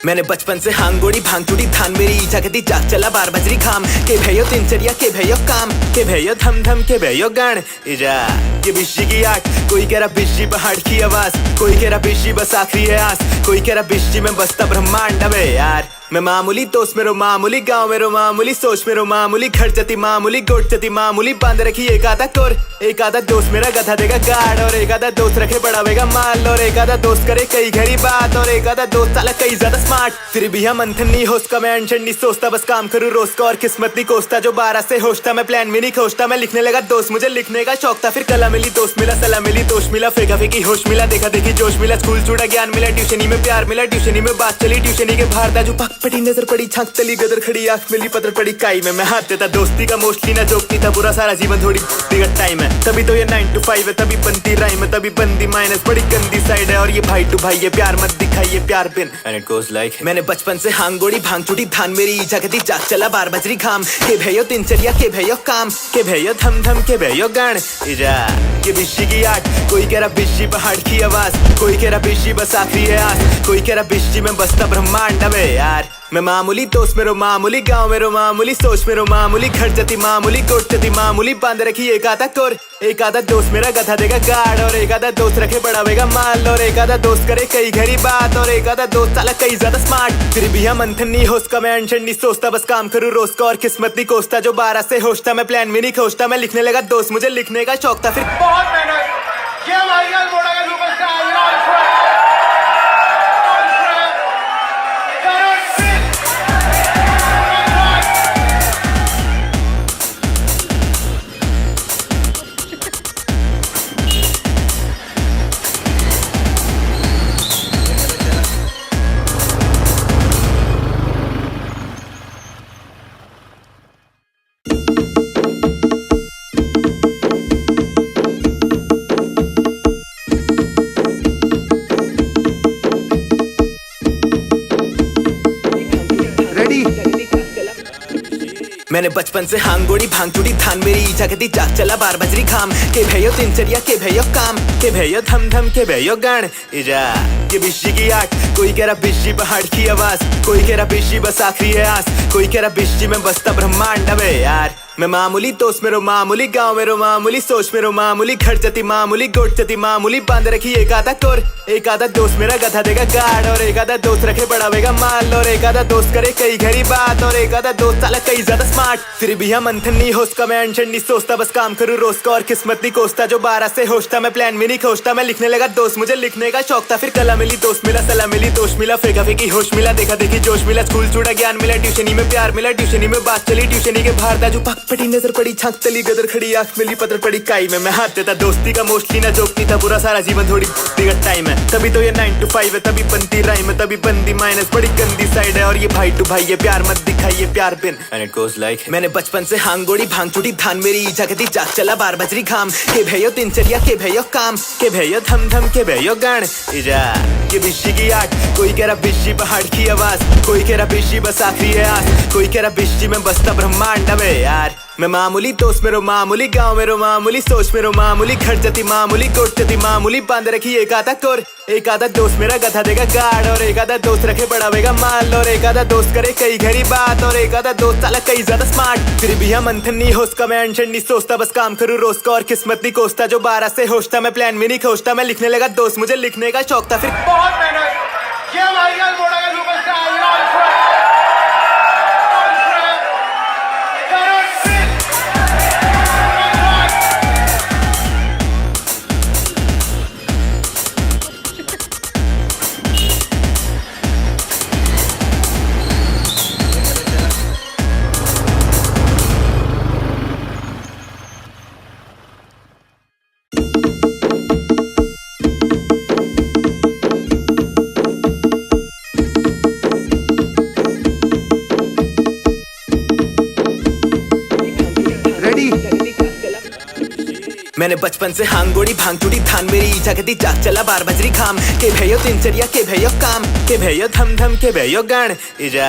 मैंने बचपन से हांगोड़ी भांग चुटी धान मेरी जागती जाग चला 12 बजरी खाम के भयो दिनचर्या के भयो काम के भयो धम धम के भयो गान इजा ये बिशी की आठ, कोई कह रहा बिशी पहाड़ की आवाज, कोई कह रहा बिशी बस आखिरी है आस, कोई कह रहा बिशी में बसता ब्रह्मांड। अबे यार मैं मामूली दोस्त मेरो मामूली, गांव मेरो मामूली, सोच मेरो मामूली, खर्चती मामूली, गोटचती मामूली, बांध रखी एक आधा कोर, एक आधा दोस्त मेरा गधा देगा गार्ड, और एक आधा दोस्त रखे बढ़ावेगा माल, और एक आधा दोस्त करे कई घरी बात, और एक आधा दोस्त साला कई ज्यादा स्मार्ट। फिर भी हम मंथन नहीं होस्ट मैं अनशन नहीं सोचता, बस काम करूँ रोज का और किस्मत नहीं कोसता, जो 12 से होश था मैं प्लान भी नहीं खोजता, मैं लिखने लगा दोस्त मुझे लिखने का शौक था, फिर कला मिली दोस्त मिला सलाह मिली दोस्त मिला, फेंका फेंकी होश मिला, देखा देखी जोश मिला, स्कूल छूटा ज्ञान मिला, ट्यूशनी में प्यार मिला, ट्यूशनी में बात चली, ट्यूशनी के बाहर था जो पटी नजर पड़ी, छाक तली गदर खड़ी, आंख मिली पतर पड़ी काई में, मैं हाथ देता दोस्ती का मोस्टली ना जोकती था, पूरा सारा जीवन थोड़ी का टाइम है, तभी तो ये 9 to 5 है, तभी बनती राइम है, तभी बंदी माइनस बड़ी गंदी साइड है, और ये भाई टू भाई ये प्यार मत दिखाइए प्यार बिन एंड इट गोज लाइक। मैंने बचपन से हांगोड़ी भांग चुटी धान मेरी जागती जाग चला 12 बजरी घाम, के भयो दिनचर्या के भयो काम, के भयो धम धम के भयो गान, इजा ये बिशी की आठ, कोई कह रहा बिशी पहाड़ की आवाज, कोई कह रहा बिशी बस आखिरी है आस, कोई कह रहा बिशी में बसता ब्रह्मांड। अबे यार मैं मामूली दोस्त मेरो मामूली, गांव मेरो मामूली, सोच मेरो मामूली, खर्चती मामूली, गोटचती मामूली, बांध रखी एक आधा कोर, एक आधा दोस्त मेरा गधा देगा गार्ड, और एक आधा दोस्त रखे बढ़ावेगा माल, और एक आधा दोस्त करे कई घरी बात, और एक आधा दोस्त साला कई ज्यादा स्मार्ट। फिर भी हम मंथन नहीं होस्ट का मैं अनशन नहीं सोचता, बस काम करूँ रोज का और किस्मत नहीं कोसता, जो 12 से होश था मैं प्लान भी नहीं खोजता, मैं लिखने लगा दोस्त मुझे लिखने का शौक था, फिर बहुत मेहनत ये भाई मोड़ा का सुपरस्टार मैंने बचपन से हांगोड़ी भांग चुटी धान मेरी जागती जाग चला 12 बजरी घाम, के भयो दिनचर्या के भयो काम, के भयो धम धम के भयो गान, इजा ये बिशी की आठ, कोई कह रहा बिशी पहाड़ की आवाज, कोई कह रहा बिशी बस आखिरी है आस, कोई कह रहा बिशी में बसता ब्रह्मांड। अबे यार मैं मामूली दोस्त मेरो मामूली, गांव मेरो मामूली, सोच मेरो मामूली, खर्चती मामूली, गोटचती मामूली, बांध रखी एक आधा कोर, एक आधा दोस्त मेरा गधा देगा गार्ड, और एक आधा दोस्त रखे बढ़ावेगा माल, और एक आधा दोस्त करे कई घरी बात, और एक आधा दोस्त साला कई ज्यादा स्मार्ट। फिर भी हम मंथन नहीं होस्ट का मैं अनशन नहीं सोचता, बस काम करूँ रोज का और किस्मत नहीं कोसता, जो 12 से होश था मैं प्लान भी नहीं खोजता, मैं लिखने लगा दोस्त मुझे लिखने का शौक था, फिर कला मिली दोस्त मिला सलाह मिली दोस्त मिला, फेंका फेंकी होश मिला, देखा देखी जोश मिला, स्कूल छूटा ज्ञान मिला, ट्यूशनी में प्यार मिला, ट्यूशनी में बात चली, ट्यूशनी के बाहर था जो पटी नजर पड़ी, छाक तली गदर खड़ी, आंख मिली पतर पड़ी काई में, मैं हाथ देता दोस्ती का मोस्टली ना जोकती था, पूरा सारा जीवन थोड़ी का टाइम है, तभी तो ये 9 to 5 है, तभी बनती राइम है, तभी बंदी माइनस बड़ी गंदी साइड है, और ये भाई टू भाई ये प्यार मत दिखाइए प्यार बिन एंड इट गोज लाइक। मैंने बचपन से हांगोड़ी भांग चुटी धान मेरी जागती जाग चला 12 बजरी घाम, के भयो दिनचर्या के भयो काम, के भयो धम धम के भयो गान, इजा ये बिशी की आठ, कोई कह रहा बिशी पहाड़ की आवाज, कोई कह रहा बिशी बस आखिरी है आस, कोई कह रहा बिशी में बसता ब्रह्मांड। अबे यार मैं मामूली दोस्त मेरो मामूली, गांव मेरो मामूली, सोच मेरो मामूली, खर्चती मामूली, गोटचती मामूली, बांध रखी एक आधा कोर, एक आधा दोस्त मेरा गधा देगा गार्ड, और एक आधा दोस्त रखे बढ़ावेगा माल, और एक आधा दोस्त करे कई घरी बात, और एक आधा दोस्त साला कई ज्यादा स्मार्ट। फिर भी हम मंथन नहीं होस्ट का मैं अनशन नहीं सोचता, बस काम करूँ रोज का और किस्मत नहीं कोसता, जो 12 से होश था मैं प्लान भी नहीं खोजता, मैं लिखने लगा दोस्त मुझे लिखने का शौक था, फिर बहुत मेहनत ये भाई मोड़ा का सुपरस्टार मैंने बचपन से हांगोड़ी भांग चुटी धान मेरी जागती जाग चला 12 बजरी घाम, के भयो दिनचर्या के भयो काम, के भयो धम धम के भयो गान, इजा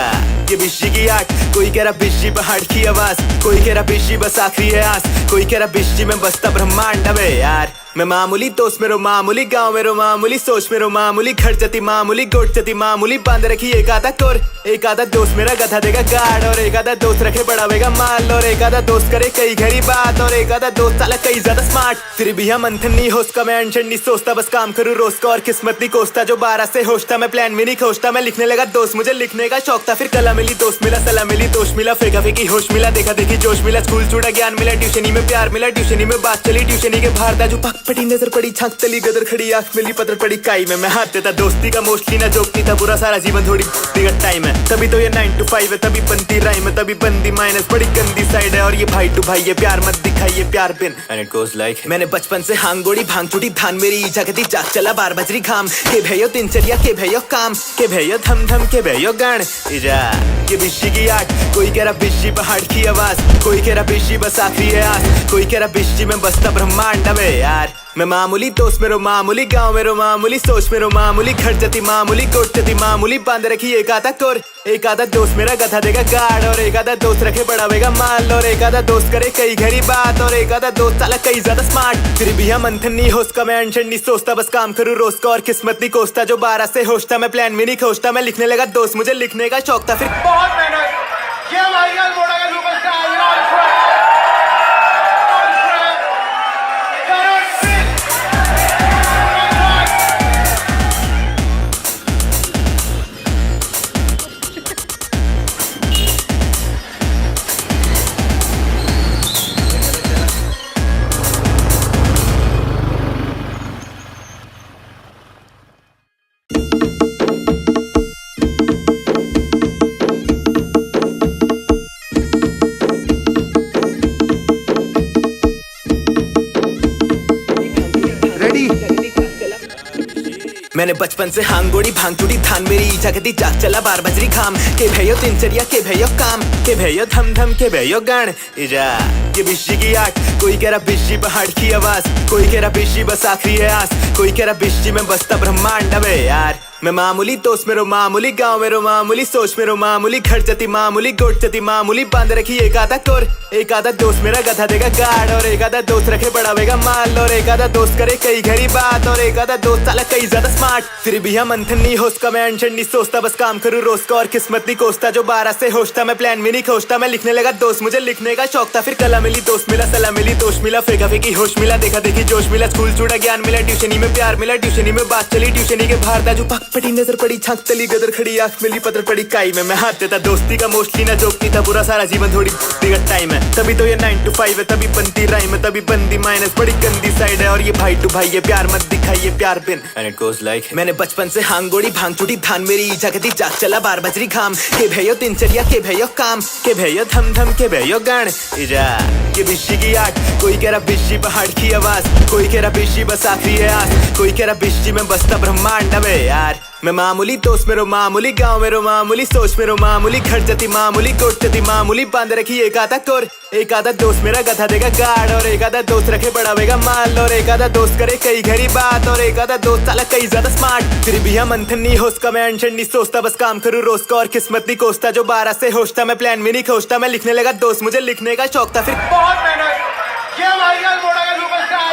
ये बिशी की आठ, कोई कह रहा बिशी पहाड़ की आवाज, कोई कह रहा बिशी बस आखिरी है आस, कोई कह रहा बिशी में बसता ब्रह्मांड। अबे यार मैं मामूली दोस्त मेरो मामूली गांव मेरो मामूली सोच मेरो मामूली घर जती मामूली गोट जती मामूली बांध रखी एक आधा कोर एक आधा दोस्त मेरा गधा देगा गार्ड और एक आधा दोस्त रखे बढ़ावेगा माल और एक आधा दोस्त करे कई घरी बात और एक आधा दोस्त साला कई ज्यादा स्मार्ट फिर भी हम मंथन नहीं होस्ट का मैं अनशन नहीं सोचता बस काम करूँ रोज का और किस्मत नहीं कोसता जो 12 से होश था मैं प्लान भी नहीं खोजता मैं लिखने लगा दोस्त मुझे लिखने का शौक था फिर कला मिली दोस्त मिला सलाह मिली दोस्त मिला फेंका फेंकी होश मिला देखा देखी जोश मिला स्कूल छूटा ज्ञान मिला ट्यूशनी में प्यार मिला ट्यूशनी में बात चली ट्यूशनी के बाहर दाजू पक पटी नजर पड़ी छाक तली गदर खड़ी आंख मिली पत्थर पड़ी काई में मैं हाथ देता दोस्ती का मोस्टली ना जोकती था पूरा सारा जीवन थोड़ी बिगड़ टाइम है तभी तो ये 9 to 5 है तभी बनती राइम है तभी बंदी माइनस बड़ी गंदी साइड है और ये भाई टू भाई ये प्यार मत दिखाइए प्यार बिन एंड इट गोज लाइक मैंने बचपन से हांगोड़ी भांग चुटी धान मेरी जगती जाग चला 12 बजरी घाम के भयो दिनचर्या के भयो काम के भयो धम धम के भयो गान इजा ये बिशी की आठ कोई कह रहा बिशी पहाड़ की आवाज कोई कह रहा बिशी बस आखिरी है आस कोई कह रहा बिशी में बसता ब्रह्मांड है यार मैं मामूली दोस्त मेरो मामूली गांव मेरो मामूली सोच मेरो मामूली घर जती मामूली गोट जती मामूली बांध रखी एक आधा कोर एक आधा दोस्त मेरा गधा देगा गार्ड और एक आधा दोस्त रखे बढ़ावेगा माल और एक आधा दोस्त करे कई घरी बात और एक आधा दोस्त साला कई ज्यादा स्मार्ट फिर भी हम मंथन नहीं होस्ट का मैं अनशन नहीं सोचता बस काम करूँ रोज का और किस्मत नहीं कोसता जो 12 से होश था मैं प्लान भी नहीं खोजता मैं लिखने लगा दोस्त मुझे लिखने का शौक था फिर बहुत मेहनत ये वाहियात मोड़ा का सुपरस्टार मैंने बचपन से हांगोड़ी भांग चुटी धान मेरी जगती जाग चला 12 बजरी घाम के भयो दिनचर्या के भयो काम के भयो धम धम के भयो गान इजा ये बिशी की आठ कोई कह रहा बिशी पहाड़ की आवाज कोई कह रहा बिशी बस आखिरी है आस कोई कह रहा बिशी में बसता ब्रह्मांड है यार मैं मामूली दोस्त मेरो मामूली गांव मेरो मामूली सोच मेरो मामूली घर जती मामूली गोट जती मामूली बांध रखी एक आधा कोर एक आधा दोस्त मेरा गधा देगा गार्ड और एक आधा दोस्त रखे बढ़ावेगा माल और एक आधा दोस्त करे कई घरी बात और एक आधा दोस्त साला कई ज्यादा स्मार्ट फिर भी हम मंथन नहीं होस्ट का मैं अनशन नहीं सोचता बस काम करूँ रोज का और किस्मत नहीं कोसता जो 12 से होश था मैं प्लान भी नहीं खोजता मैं लिखने लगा दोस्त मुझे लिखने का शौक था फिर कला मिली दोस्त मिला सलाह मिली दोस्त मिला फेंका फेंकी होश मिला देखा देखी जोश मिला स्कूल छूटा ज्ञान मिला ट्यूशनी में प्यार मिला ट्यूशनी में बात चली ट्यूशनी के बाहर दाजू पक पटी नजर पड़ी छाक तली गदर खड़ी आंख मिली पत्थर पड़ी काई में मैं हाथ देता दोस्ती का मोस्टली ना जोकती था पूरा सारा जीवन थोड़ी बिगड़ टाइम है तभी तो ये 9 to 5 है तभी बनती राइम है तभी बंदी माइनस बड़ी गंदी साइड है और ये भाई टू भाई ये प्यार मत दिखाइए प्यार बिन एंड इट गोज लाइक मैंने बचपन से हांगोड़ी भांग चुटी धान मेरी जगती जाग चला 12 बजरी घाम के भयो दिनचर्या के भयो काम के भयो धम धम के भयो गान इजा ये बिशी की आठ कोई कह रहा बिशी पहाड़ की आवाज कोई कह रहा बिशी बस आखिरी है आस कोई कह रहा बिशी में बसता ब्रह्मांड है यार मैं मामूली दोस्त मेरो मामूली गांव मेरो मामूली सोच मेरो मामूली घर जती मामूली गोट जती मामूली बांध रखी एक आधा कोर एक आधा दोस्त मेरा गधा देगा गार्ड और एक आधा दोस्त रखे बढ़ावेगा माल और एक आधा दोस्त करे कई घरी बात और एक आधा दोस्त साला कई ज्यादा स्मार्ट फिर भी हम मंथन नहीं होस्ट का मैं अनशन नहीं सोचता बस काम करूँ रोज का और किस्मत नहीं कोसता जो 12 से होश था मैं प्लान भी नहीं खोजता मैं लिखने लगा दोस्त मुझे लिखने का शौक था फिर बहुत मेहनत ये वाहियात मोड़ा का सुपरस्टार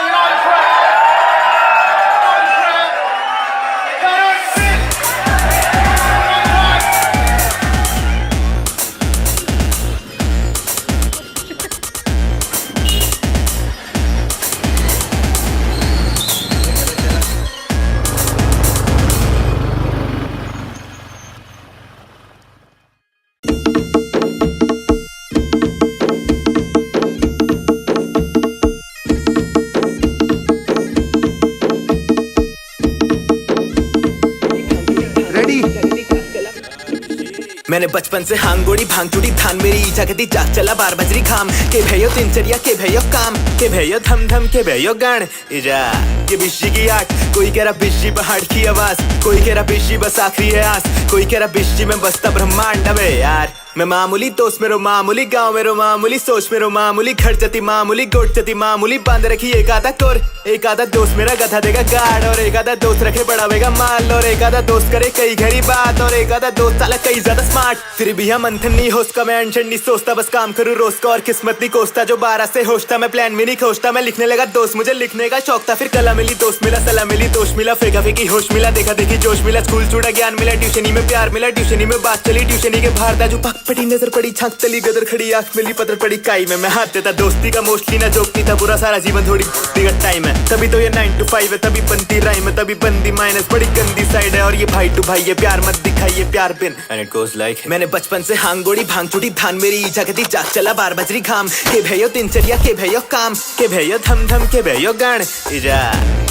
मैंने बचपन से हांगोड़ी भांग चुटी धान मेरी जगती जाग चला 12 बजरी घाम के भयो दिनचर्या के भयो काम के भयो धम धम के भयो गान इजा ये बिशी की आठ कोई कह रहा बिशी पहाड़ की आवाज कोई कह रहा बिशी बस आखिरी है आस कोई कह रहा बिशी में बसता ब्रह्मांड है यार मैं मामूली दोस्त मेरो मामूली गाँव मेरो मामूली सोच मेरो मामूली घर जती मामूली गोट जती मामूली बांध रखी एक आधा कोर एक आधा दोस्त मेरा गधा देगा गार्ड और एक आधा दोस्त रखे बढ़ावेगा माल और एक आधा दोस्त करे कई घरी बात और एक आधा दोस्त साला कई ज्यादा स्मार्ट फिर भी हम मंथन नहीं होस्ट का मैं अनशन नहीं सोचता बस काम करूँ रोज का और किस्मत नहीं कोसता जो 12 से होश था मैं प्लान भी नहीं खोजता मैं लिखने लगा दोस्त मुझे लिखने का शौक था फिर कला मिली दोस्त मिला सलाह मिली दोस्त मिला फेंका फेंकी होश मिला देखा देखी जोश मिला स्कूल छूटा ज्ञान मिला ट्यूशनी में प्यार मिला ट्यूशनी में बात चली ट्यूशनी के बाहर दाजू पक पड़ी नजर पड़ी छाक तली गदर खड़ी आंख मिली पतर पड़ी काई में मैं हाथ देता दोस्ती का मोस्टली ना जोकती था पूरा सारा जीवन थोड़ी दिगत टाइम है तभी तो ये 9 to 5 है तभी बनती राइम है तभी बंदी माइनस बड़ी गंदी साइड है और ये भाई टू भाई ये प्यार मत दिखाइए प्यार बिन एंड इट गोज लाइक मैंने बचपन से हांगोड़ी भांग चुटी धान मेरी जागती जाग चला 12 बजरी खाम के भयो दिनचर्या के भयो काम के भयो धम धम के भयो गान इजा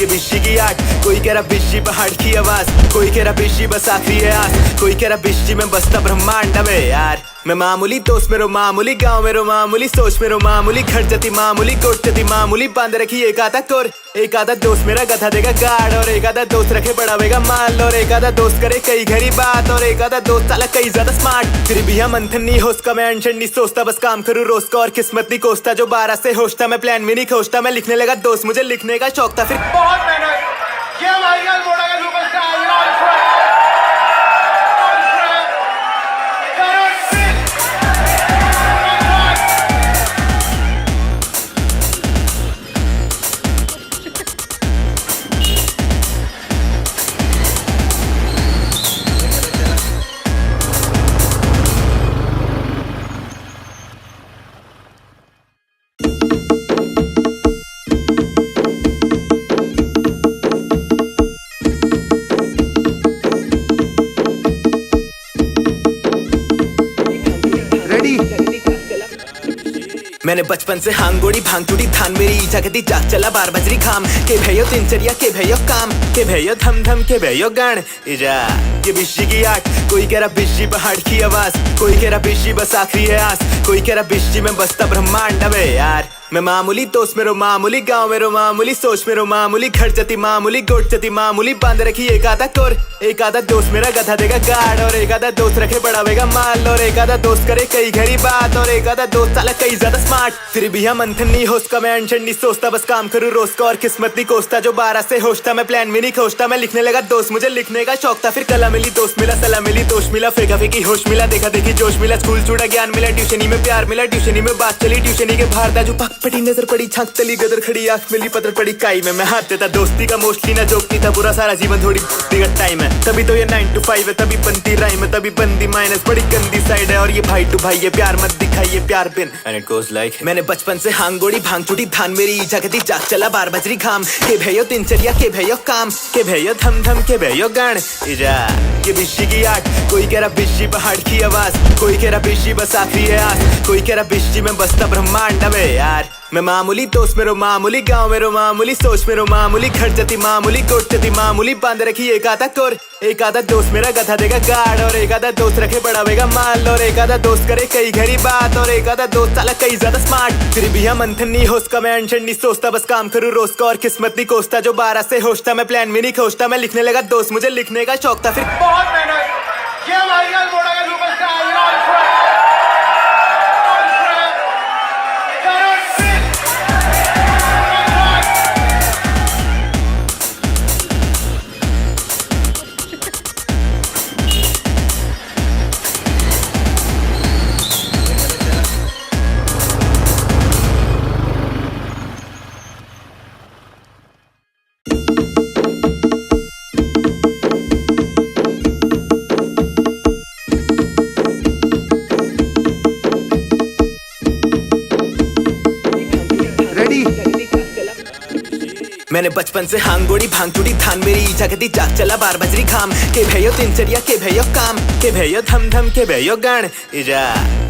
ये बिशी की आठ कोई कह रहा बिशी पहाड़ की आवाज कोई कह रहा बिशी बस आखिरी है आस कोई कह रहा बिशी में बसता ब्रह्मांड अबे यार मैं मामूली दोस्त मेरो मामूली गाँव मेरो मामूली सोच मेरो मामूली घर जती मामूली गोट जती मामूली बांध रखी एक आधा कोर एक आधा दोस्त मेरा गधा देगा गार्ड और एक आधा दोस्त रखे बढ़ावेगा माल और एक आधा दोस्त करे कई घरी बात और एक आधा दोस्त साला कई ज्यादा स्मार्ट फिर भी हम मंथन नहीं होस्ट का मैं अनशन नहीं सोचता बस काम करूँ रोज का और किस्मत नहीं कोसता जो 12 से होश था मैं प्लान भी नहीं खोजता मैं लिखने लगा दोस्त मुझे लिखने का शौक था फिर बहुत मेहनत ये भाईजान मोड़ा का सुपरस्टार मैंने बचपन से हांगोड़ी भांग चुटी धान मेरी जागती जाग चला 12 बजरी खाम के भयो दिनचर्या के भयो काम के भयो धम धम के भयो गान इजा ये बिशी की आठ कोई कह रहा बिशी पहाड़ की आवाज कोई कह रहा बिशी बस आखिरी है आस कोई कह रहा बिशी में बसता ब्रह्मांड अबे यार मैं मामूली दोस्त मेरो मामूली गाँव मेरो मामूली सोच मेरो मामूली घर जती मामूली गोट जती मामूली बांध रखी एक आधा कोर एक आधा दोस्त मेरा गधा देगा गार्ड और एक आधा दोस्त रखे बढ़ावेगा माल और एक आधा दोस्त करे कई घरी बात और एक आधा दोस्त साला कई ज्यादा स्मार्ट फिर भी हम मंथन नहीं होस्ट का मैं अनशन नहीं सोचता बस काम करूँ रोज का और किस्मत नहीं कोसता जो 12 से होश था मैं प्लान भी नहीं खोजता मैं लिखने लगा दोस्त मुझे लिखने का शौक था फिर कला मिली दोस्त मिला सलाह मिली दोस्त मिला फेंका फेंकी होश मिला देखा देखी जोश मिला स्कूल छूटा ज्ञान मिला ट्यूशनी में प्यार मिला ट्यूशनी में बात चली ट्यूशनी के बाहर दाजू पक पड़ी नजर पड़ी छाक तली गदर खड़ी आंख मिली पतर पड़ी काई में मैं हाथ देता दोस्ती का मोस्टली ना जोकती था पूरा सारा जीवन थोड़ी दिगत टाइम है तभी तो ये 9 to 5 है तभी बनती राइम है तभी बंदी माइनस बड़ी गंदी साइड है और ये भाई टू भाई ये प्यार मत दिखाइए प्यार बिन एंड इट गोज लाइक मैंने बचपन से हांगोड़ी भांग चुटी धान मेरी जागती जाग चला 12 बजरी खाम के भयो दिनचर्या के भयो काम के भयो धम धम के भयो गान इजा ये बिशी की आठ कोई कह रहा बिशी पहाड़ की आवाज कोई कह रहा बिशी बस आखिरी है आस कोई कह रहा बिशी में बसता ब्रह्मांड अबे यार मैं मामूली दोस्त मेरो मामूली गाँव मेरो मामूली सोच मेरो मामूली घर जती मामूली गोट जती मामूली बांध रखी एक आधा कोर एक आधा दोस्त मेरा गधा देगा गार्ड और एक आधा दोस्त रखे बढ़ावेगा माल और एक आधा दोस्त करे कई घरी बात और एक आधा दोस्त साला कई ज्यादा स्मार्ट फिर भी हम मंथन नहीं होस्ट का मैं अनशन नहीं सोचता बस काम करूँ रोज का और किस्मत नहीं कोसता जो 12 से होश था मैं प्लान भी नहीं खोजता मैं लिखने लगा दोस्त मुझे लिखने का शौक था फिर बहुत मेहनत ये भाईजान मोड़ा का सुपरस्टार मैंने बचपन से हांगोड़ी भांग चुटी धान मेरी जागती जाग चला 12 बजरी खाम के भयो दिनचर्या के भयो काम के भयो धम धम के भयो गान इजा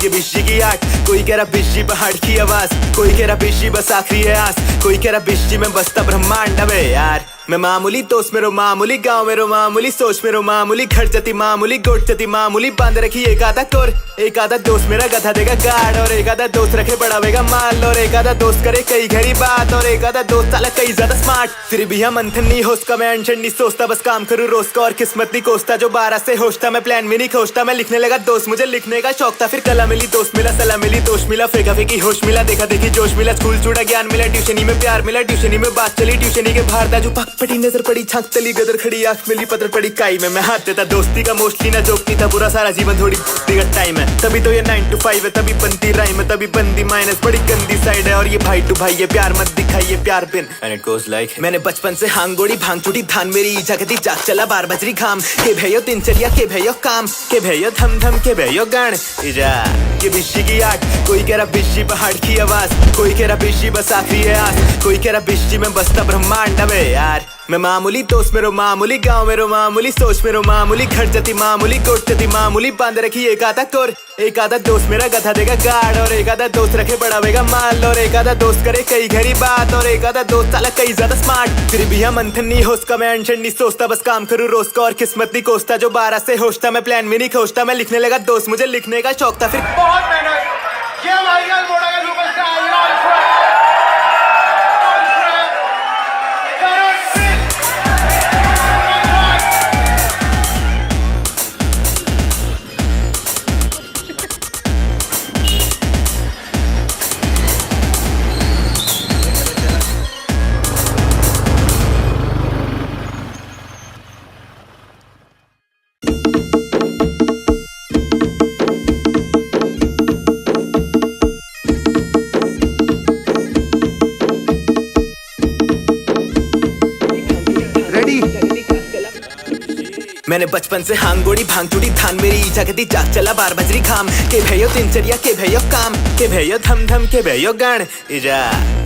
ये बिशी की आठ कोई कह रहा बिशी पहाड़ की आवाज कोई कह रहा बिशी बस आखिरी है आस कोई कह रहा बिशी में बसता ब्रह्मांड अबे यार मैं मामूली दोस्त मेरो मामूली गाँव मेरो मामूली सोच मेरो मामूली खर्चती मामूली गोटती मामूली बांध रखी एक आधा कोर एक आधा दोस्त मेरा गधा देगा गाड़ और एक आधा दोस्त रखे बढ़ावेगा माल और एक आधा दोस्त करे कई घरी बात और एक आधा दोस्त साला कई ज्यादा स्मार्ट फिर भी हम मंथन नहीं होस्ट मैं अनशन नहीं सोचता बस काम करूँ रोज का और किस्मत नहीं कोसता जो 12 से होश था मैं प्लान भी नहीं खोजता मैं लिखने लगा दोस्त मुझे लिखने का शौक था फिर कला मिली दोस्त मिला सलाह मिली दोस्त मिला फेंका फेंकी होश मिला देखा देखी जोश मिला स्कूल छूटा ज्ञान मिला ट्यूशनी में प्यार मिला ट्यूशनी में बात चली ट्यूशनी के बाहर था जो पक पटी नजर पड़ी छाक चली गदर खड़ी आंख मिली पतर पड़ी काई में मैं हाथ देता दोस्ती का मोस्टली ना जोकती था पूरा सारा जीवन थोड़ी का टाइम है तभी तो ये 9 to 5 है तभी बनती राइम है तभी बंदी माइनस बड़ी गंदी साइड है और ये भाई टू भाई ये प्यार मत दिखाइए प्यार बिन एंड इट गोस लाइक मैंने बचपन से हांगोड़ी भांग चुटी धान मेरी जगती जाग चला 12 बजरी घाम के भयो दिनचर्या के भयो काम के भयो धम धम के भयो गान इजा ये बिशी की आठ कोई कह रहा बिशी पहाड़ की आवाज कोई कह रहा बिशी बस आखिरी है आस कोई कह रहा बिशी में बसता ब्रह्मांड है यार मैं मामूली दोस्त मेरो मामूली गाँव मेरो मामूली सोच मेरो मामूली खर्चती मामूली गोटती मामूली बांध रखी एक आधा कोर एक आधा दोस्त मेरा गधा देगा गाड़ और एक आधा दोस्त रखे बढ़ावेगा माल और एक आधा दोस्त करे कई घरी बात और एक आधा दोस्त साला कई ज्यादा स्मार्ट फिर भी हम मंथन नहीं होस्ट का मैं अनशन नहीं सोचता बस काम करूँ रोज का और किस्मत नहीं कोसता जो 12 से होश था मैं प्लान भी नहीं खोजता मैं लिखने लगा दोस्त मुझे लिखने का शौक था फिर बहुत मेहनत ये वाहियात मोड़ा का सुपरस्टार मैंने बचपन से हांगोड़ी भांग चुटी धान मेरी जगती जाग चला 12 बजरी घाम के भयो दिनचर्या के भयो काम के भयो धम धम के भयो गान इजा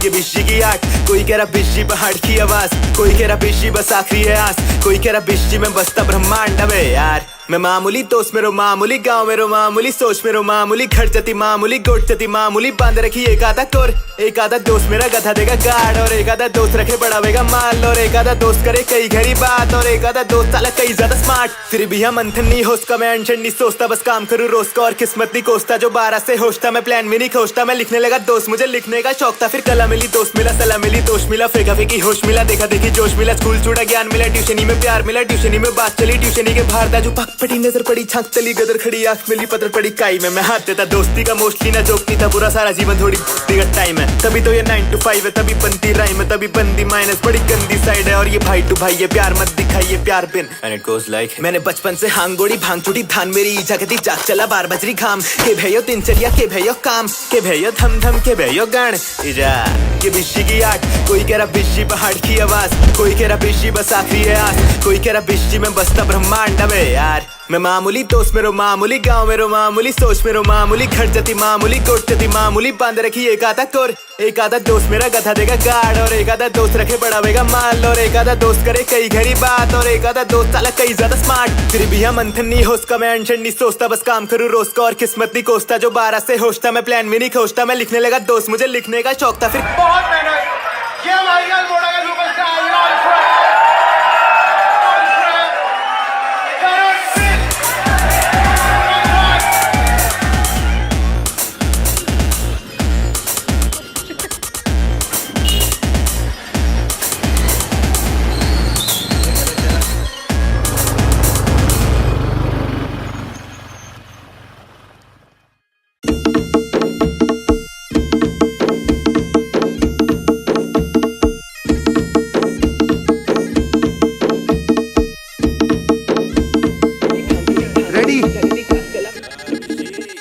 ये बिशी की आठ कोई कह रहा बिशी पहाड़ की आवाज कोई कह रहा बिशी बस आखिरी है आस कोई कह रहा बिशी में बसता ब्रह्मांड है यार मैं मामूली दोस्त मेरो मामूली गाँव मेरो मामूली सोच मेरो मामूली खर्चती मामूली गोटती मामूली बांध रखी एक आधा कोर एक आधा दोस्त मेरा गधा देगा गाड़ और एक आधा दोस्त रखे बढ़ावेगा माल और एक आधा दोस्त करे कई घरी बात और एक आधा दोस्त साला कई ज्यादा स्मार्ट फिर भी हम मंथन नहीं होस्ट मैं अनशन नहीं सोचता बस काम करूँ रोज का और किस्मत नहीं कोसता जो 12 से होश था मैं प्लान भी नहीं खोजता मैं लिखने लगा दोस्त मुझे लिखने का शौक था फिर कला मिली दोस्त मिला सलाह मिली दोस्त मिला फेंका फेंकी होश मिला देखा देखी जोश मिला स्कूल छूटा ज्ञान मिला ट्यूशनी में प्यार मिला ट्यूशनी में बात चली ट्यूशनी के बाहर था जो पक पटी नजर पड़ी छाक चली गदर खड़ी आंख मिली पतर पड़ी काई में मैं हाथ देता दोस्ती का मोस्टली ना जोकती था पूरा सारा जीवन थोड़ी का टाइम है तभी तो ये 9 to 5 है तभी बनती राइम है तभी बंदी माइनस बड़ी गंदी साइड है और ये भाई टू भाई ये प्यार मत दिखाइए प्यार बिन एंड इट गोस लाइक मैंने बचपन से हांगोड़ी भांग चुटी धान मेरी जगती जाग चला 12 बजरी घाम के भयो दिनचर्या के भयो काम के भयो धम धम के भयो गान इजा ये बिशी की आठ कोई कह रहा बिशी पहाड़ की आवाज कोई कह रहा बिशी बस आखिरी है आस कोई कह रहा बिशी में बसता ब्रह्मांड है यार मैं मामूली दोस्त मेरो मामूली गाँव मेरो मामूली सोच मेरो मामूली खर्चती मामूली गोटती मामूली बांध रखी एक आधा कोर एक आधा दोस्त मेरा गधा देगा गाड़ और एक आधा दोस्त रखे बढ़ावेगा माल और एक आधा दोस्त करे कई घरी बात और एक आधा दोस्त साला कई ज्यादा स्मार्ट फिर भी हम मंथन नहीं होस्ट मैं अनशन नहीं सोचता बस काम करूँ रोज का और किस्मत नहीं कोसता जो 12 से होश था मैं प्लान भी नहीं खोजता मैं लिखने लगा दोस्त मुझे लिखने का शौक था फिर बहुत मेहनत ये वाहियात मोड़ा का सुपरस्टार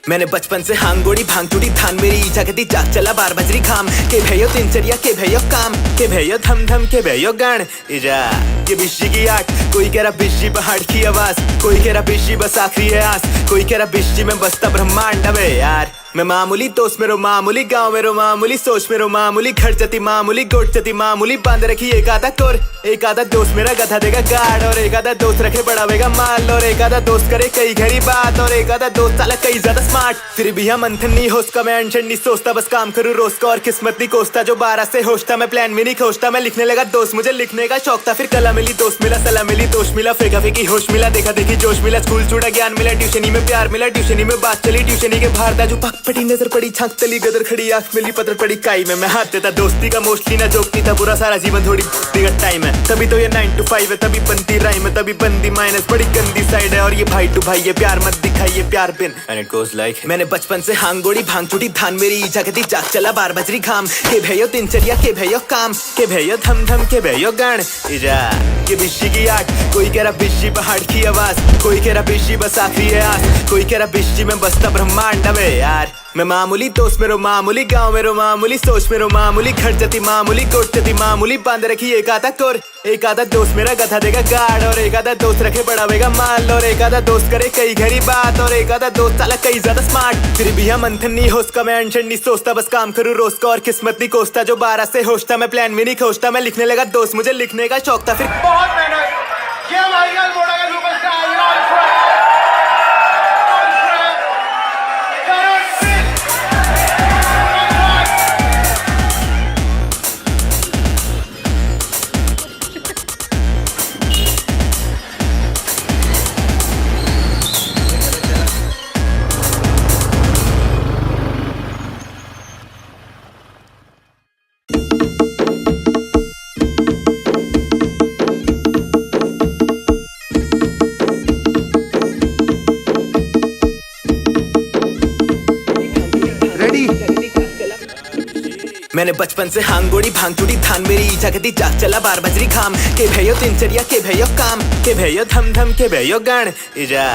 मैंने बचपन से हांगोड़ी भांग चुटी धान मेरी जगती जाग चला 12 बजरी घाम के भयो दिनचर्या के भयो काम के भयो धम धम के भयो गान इजा ये बिशी की आठ कोई कह रहा बिशी पहाड़ की आवाज कोई कह रहा बिशी बस आखिरी है आस कोई कह रहा बिशी में बसता ब्रह्मांड है यार मैं मामूली दोस्त मेरो मामूली गांव मेरो मामूली सोच मेरो मामूली घर जती मामूली गोट जती मामूली बांध रखी एक आधा कोर एक आधा दोस्त मेरा गधा देगा गार्ड और एक आधा दोस्त रखे बढ़ावेगा माल और एक आधा दोस्त करे कई घरी बात और एक आधा दोस्त साला कई ज्यादा स्मार्ट फिर भी हम मंथन नहीं होस्ट का मैं अनशन नहीं सोचता बस काम करूँ रोज का और किस्मत नहीं कोसता जो 12 से होश था मैं प्लान भी नहीं खोजता मैं लिखने लगा दोस्त मुझे लिखने का शौक था फिर कला मिली दोस्त मिला सलाह मिली दोस्त मिला फेंका फेंकी होश मिला देखा देखी जोश मिला स्कूल छूटा ज्ञान मिला ट्यूशनी में प्यार मिला ट्यूशनी में बात चली ट्यूशनी के बाहर दाजू पक पटी नजर पड़ी छाक तली गदर खड़ी आंख मिली पत्थर पड़ी काई में मैं हाथ देता दोस्ती का मोस्टली ना जोकती था पूरा सारा जीवन थोड़ी दिगत टाइम है तभी तो ये 9 to 5 है तभी बनती राइम है तभी बंदी माइनस बड़ी गंदी साइड है और ये भाई टू भाई ये प्यार मत दिखाइए प्यार बिन एंड इट गोस लाइक मैंने बचपन से हांगोड़ी भांग चुटी धान मेरी जागती जाग चला 12 बजरी घाम के भयो दिनचर्या के भयो काम के भयो धम धम के भयो गान इजा के बिशी की आठ कोई कह रहा बिशी पहाड़ की आवाज कोई कह रहा बिशी बस आखिरी है आस कोई कह रहा बिशी में बसता ब्रह्मांड है यार मैं मामूली दोस्त मेरो मामूली गांव मेरो मामूली सोच मेरो मामूली घर जती मामूली गोट जती मामूली बांध रखी एक आधा कोर एक आधा दोस्त मेरा गधा देगा गार्ड और एक आधा दोस्त रखे बढ़ावेगा माल और एक आधा दोस्त करे कई घरी बात और एक आधा दोस्त साला कई ज्यादा स्मार्ट फिर भी हम मंथन नहीं होस्ट का मैं अनशन नहीं सोचता बस काम करूँ रोज का और किस्मत नहीं कोसता जो 12 से होश था मैं प्लान भी नहीं खोजता मैं लिखने लगा दोस्त मुझे लिखने का शौक था फिर बहुत मेहनत ये भाईजान मोड़ा का सुपरस्टार मैंने बचपन से हांगोड़ी भांग चुटी धान मेरी जागती जाग चला 12 बजरी घाम के भयो दिनचर्या के भयो काम के भयो धम धम के भयो गान इजा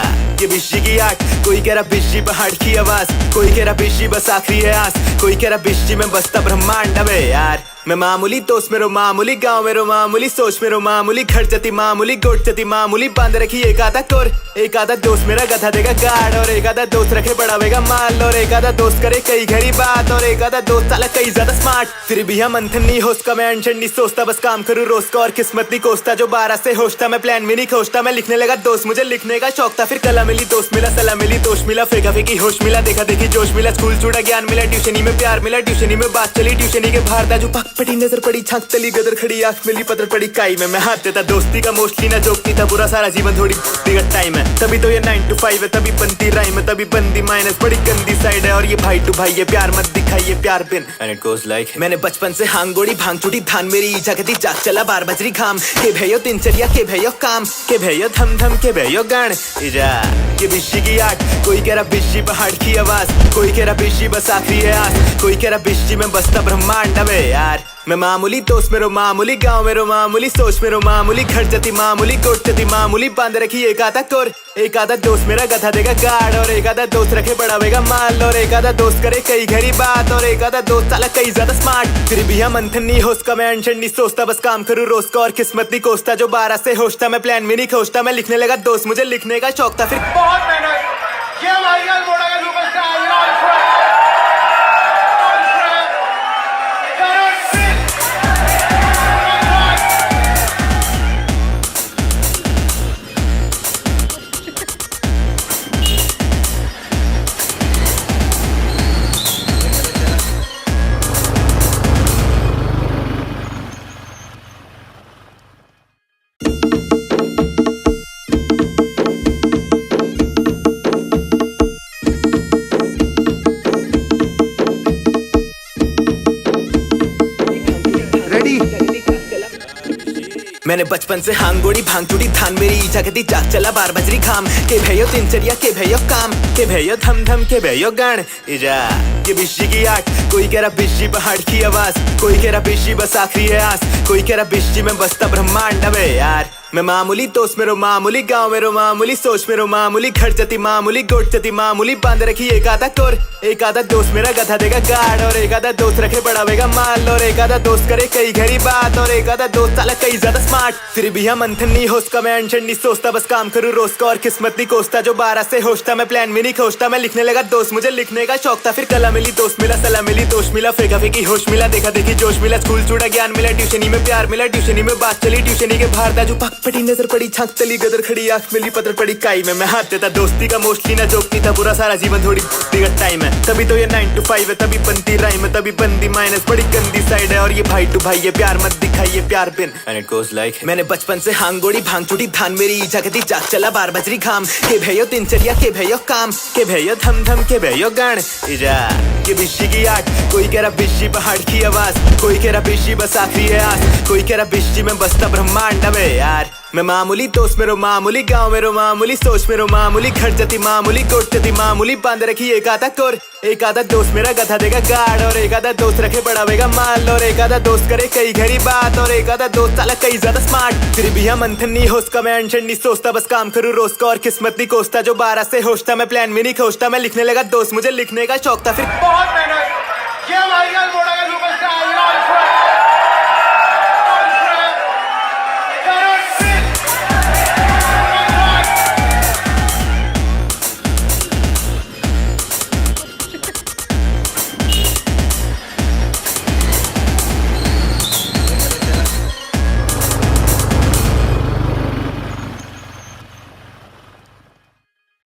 ये बिशी की आठ कोई कह रहा बिशी पहाड़ की आवाज कोई कह रहा बिशी बस आखिरी है आस कोई कह रहा बिशी में बसता ब्रह्मांड है यार मैं मामूली दोस्त मेरो मामूली गांव मेरो मामूली सोच मेरो मामूली घर जती मामूली गोट जती मामूली बांध रखी एक आधा कोर एक आधा दोस्त मेरा गधा देगा गार्ड और एक आधा दोस्त रखे बढ़ावेगा माल और एक आधा दोस्त करे कई घरी बात और एक आधा दोस्त साला कई ज्यादा स्मार्ट फिर भी हम मंथन नहीं होस्ट का मैं अनशन नहीं सोचता बस काम करूँ रोज का और किस्मत नहीं कोसता जो 12 से होश था मैं प्लान भी नहीं खोजता मैं लिखने लगा दोस्त मुझे लिखने का शौक था फिर कला मिली दोस्त मिला सलाह मिली दोस्त मिला फेंका फेंकी होश मिला देखा देखी जोश मिला स्कूल छूटा ज्ञान मिला ट्यूशनी में प्यार मिला ट्यूशनी में बात चली ट्यूशनी के बाहर दाजू पक पटी नजर पड़ी छाक तली गदर खड़ी आंख मिली पत्थर पड़ी काई में मैं हाथ देता दोस्ती का मोस्टली ना जोकती था पूरा सारा जीवन थोड़ी दिगत टाइम है तभी तो ये 9 to 5 है तभी बनती राइम है तभी बंदी माइनस बड़ी गंदी साइड है और ये भाई टू भाई ये प्यार मत दिखाइए प्यार बिन एंड इट गोस लाइक मैंने बचपन से हांगोड़ी भांग चुटी धान मेरी जागती जाग चला 12 बजरी घाम के भयो दिनचर्या के भयो काम के भयो धम धम के भयो गान इजा ये बिशी की आठ कोई कह रहा बिशी पहाड़ की आवाज कोई कह रहा बिशी बस आखिरी है आस कोई कह रहा बिशी में बसता ब्रह्मांड है यार मैं मामूली दोस्त मेरो मामूली गांव मेरो मामूली सोच मेरो मामूली घर जती मामूली गोट जती मामूली बांध रखी एक आधा कोर एक आधा दोस्त मेरा गधा देगा गार्ड और एक आधा दोस्त रखे बढ़ावेगा माल और एक आधा दोस्त करे कई घरी बात और एक आधा दोस्त साला कई ज्यादा स्मार्ट फिर भी हम मंथन नहीं होस्ट का मैं अनशन नहीं सोचता बस काम करूँ रोज का और किस्मत नहीं कोसता जो 12 से होश था मैं प्लान भी नहीं खोजता मैं लिखने लगा दोस्त मुझे लिखने का शौक था फिर बहुत मेहनत ये भाईजान मोड़ा का सुपरस्टार मैंने बचपन से हांगोड़ी भांग चुटी धान मेरी जागती जाग चला 12 बजरी घाम के भयो दिनचर्या के भयो काम के भयो धम धम के भयो गान इजा ये बिशी की आठ कोई कह रहा बिशी पहाड़ की आवाज कोई कह रहा बिशी बस आखिरी है आस कोई कह रहा बिशी में बसता ब्रह्मांड है यार मैं मामूली दोस्त मेरो मामूली गाँव मेरो मामूली सोच मेरो मामूली घर जती मामूली गोट जती मामूली बांध रखी एक आधा कोर एक आधा दोस्त मेरा गधा देगा गार्ड और एक आधा दोस्त रखे बढ़ावेगा माल और एक आधा दोस्त करे कई घरी बात और एक आधा दोस्त साला कई ज्यादा स्मार्ट फिर भी हम मंथन नहीं होस्का मैं अनशन नहीं सोचता बस काम करूँ रोज का और किस्मत नहीं कोसता जो 12 से होशता मैं प्लान भी नहीं खोजता मैं लिखने लगा दोस्त मुझे लिखने का शौक था फिर कला मिली दोस्त मिला सलाह मिली दोस्त मिला फेंका फेंकी होश मिला देखा देखी जोश मिला स्कूल छूटा ज्ञान मिला ट्यूशनी में प्यार मिला ट्यूशनी में बात चली ट्यूशनी के बाहर दाजू पक पड़ी नजर पड़ी छाक तली गदर खड़ी आंख मिली पतर पड़ी काई में मैं हाथ देता दोस्ती का मोस्टली ना जोक नहीं था पूरा सारा जीवन थोड़ी का टाइम है तभी तो ये 9 to 5 है तभी बनती राइम है तभी बंदी माइनस बड़ी गंदी साइड है और ये भाई टू भाई ये प्यार मत दिखाइए प्यार बिन एंड इट गोज लाइक मैंने बचपन से हांगोड़ी भांग चुटी धान मेरी जागती जाग चला 12 बजरी घाम के भयो दिनचर्या के भयो काम के भयो धम धम के भयो गान इजा ये बिशी की आठ कोई कह रहा बिशी पहाड़ की आवाज कोई कह रहा बिशी बस आखिरी है आस कोई कह रहा बिशी में बसता ब्रह्मांड अबे यार मैं मामूली दोस्त मेरो मामूली गाँव मेरो मामूली सोच मेरो मामूली घर जती मामूली गोट जती मामूली बांध रखी एक आधा कोर एक आधा दोस्त मेरा गधा देगा गार्ड और एक आधा दोस्त रखे बढ़ावेगा माल और एक आधा दोस्त करे कई घरी बात और एक आधा दोस्त साला कई ज्यादा स्मार्ट फिर भी हम मंथन नहीं होस्का मैं अनशन नहीं सोचता बस काम करूँ रोज का और किस्मत नहीं कोसता जो 12 से होशता मैं प्लान भी नहीं खोजता मैं लिखने लगा दोस्त मुझे लिखने का शौक था फिर बहुत मेहनत ये भाई मोड़ा का सुपरस्टार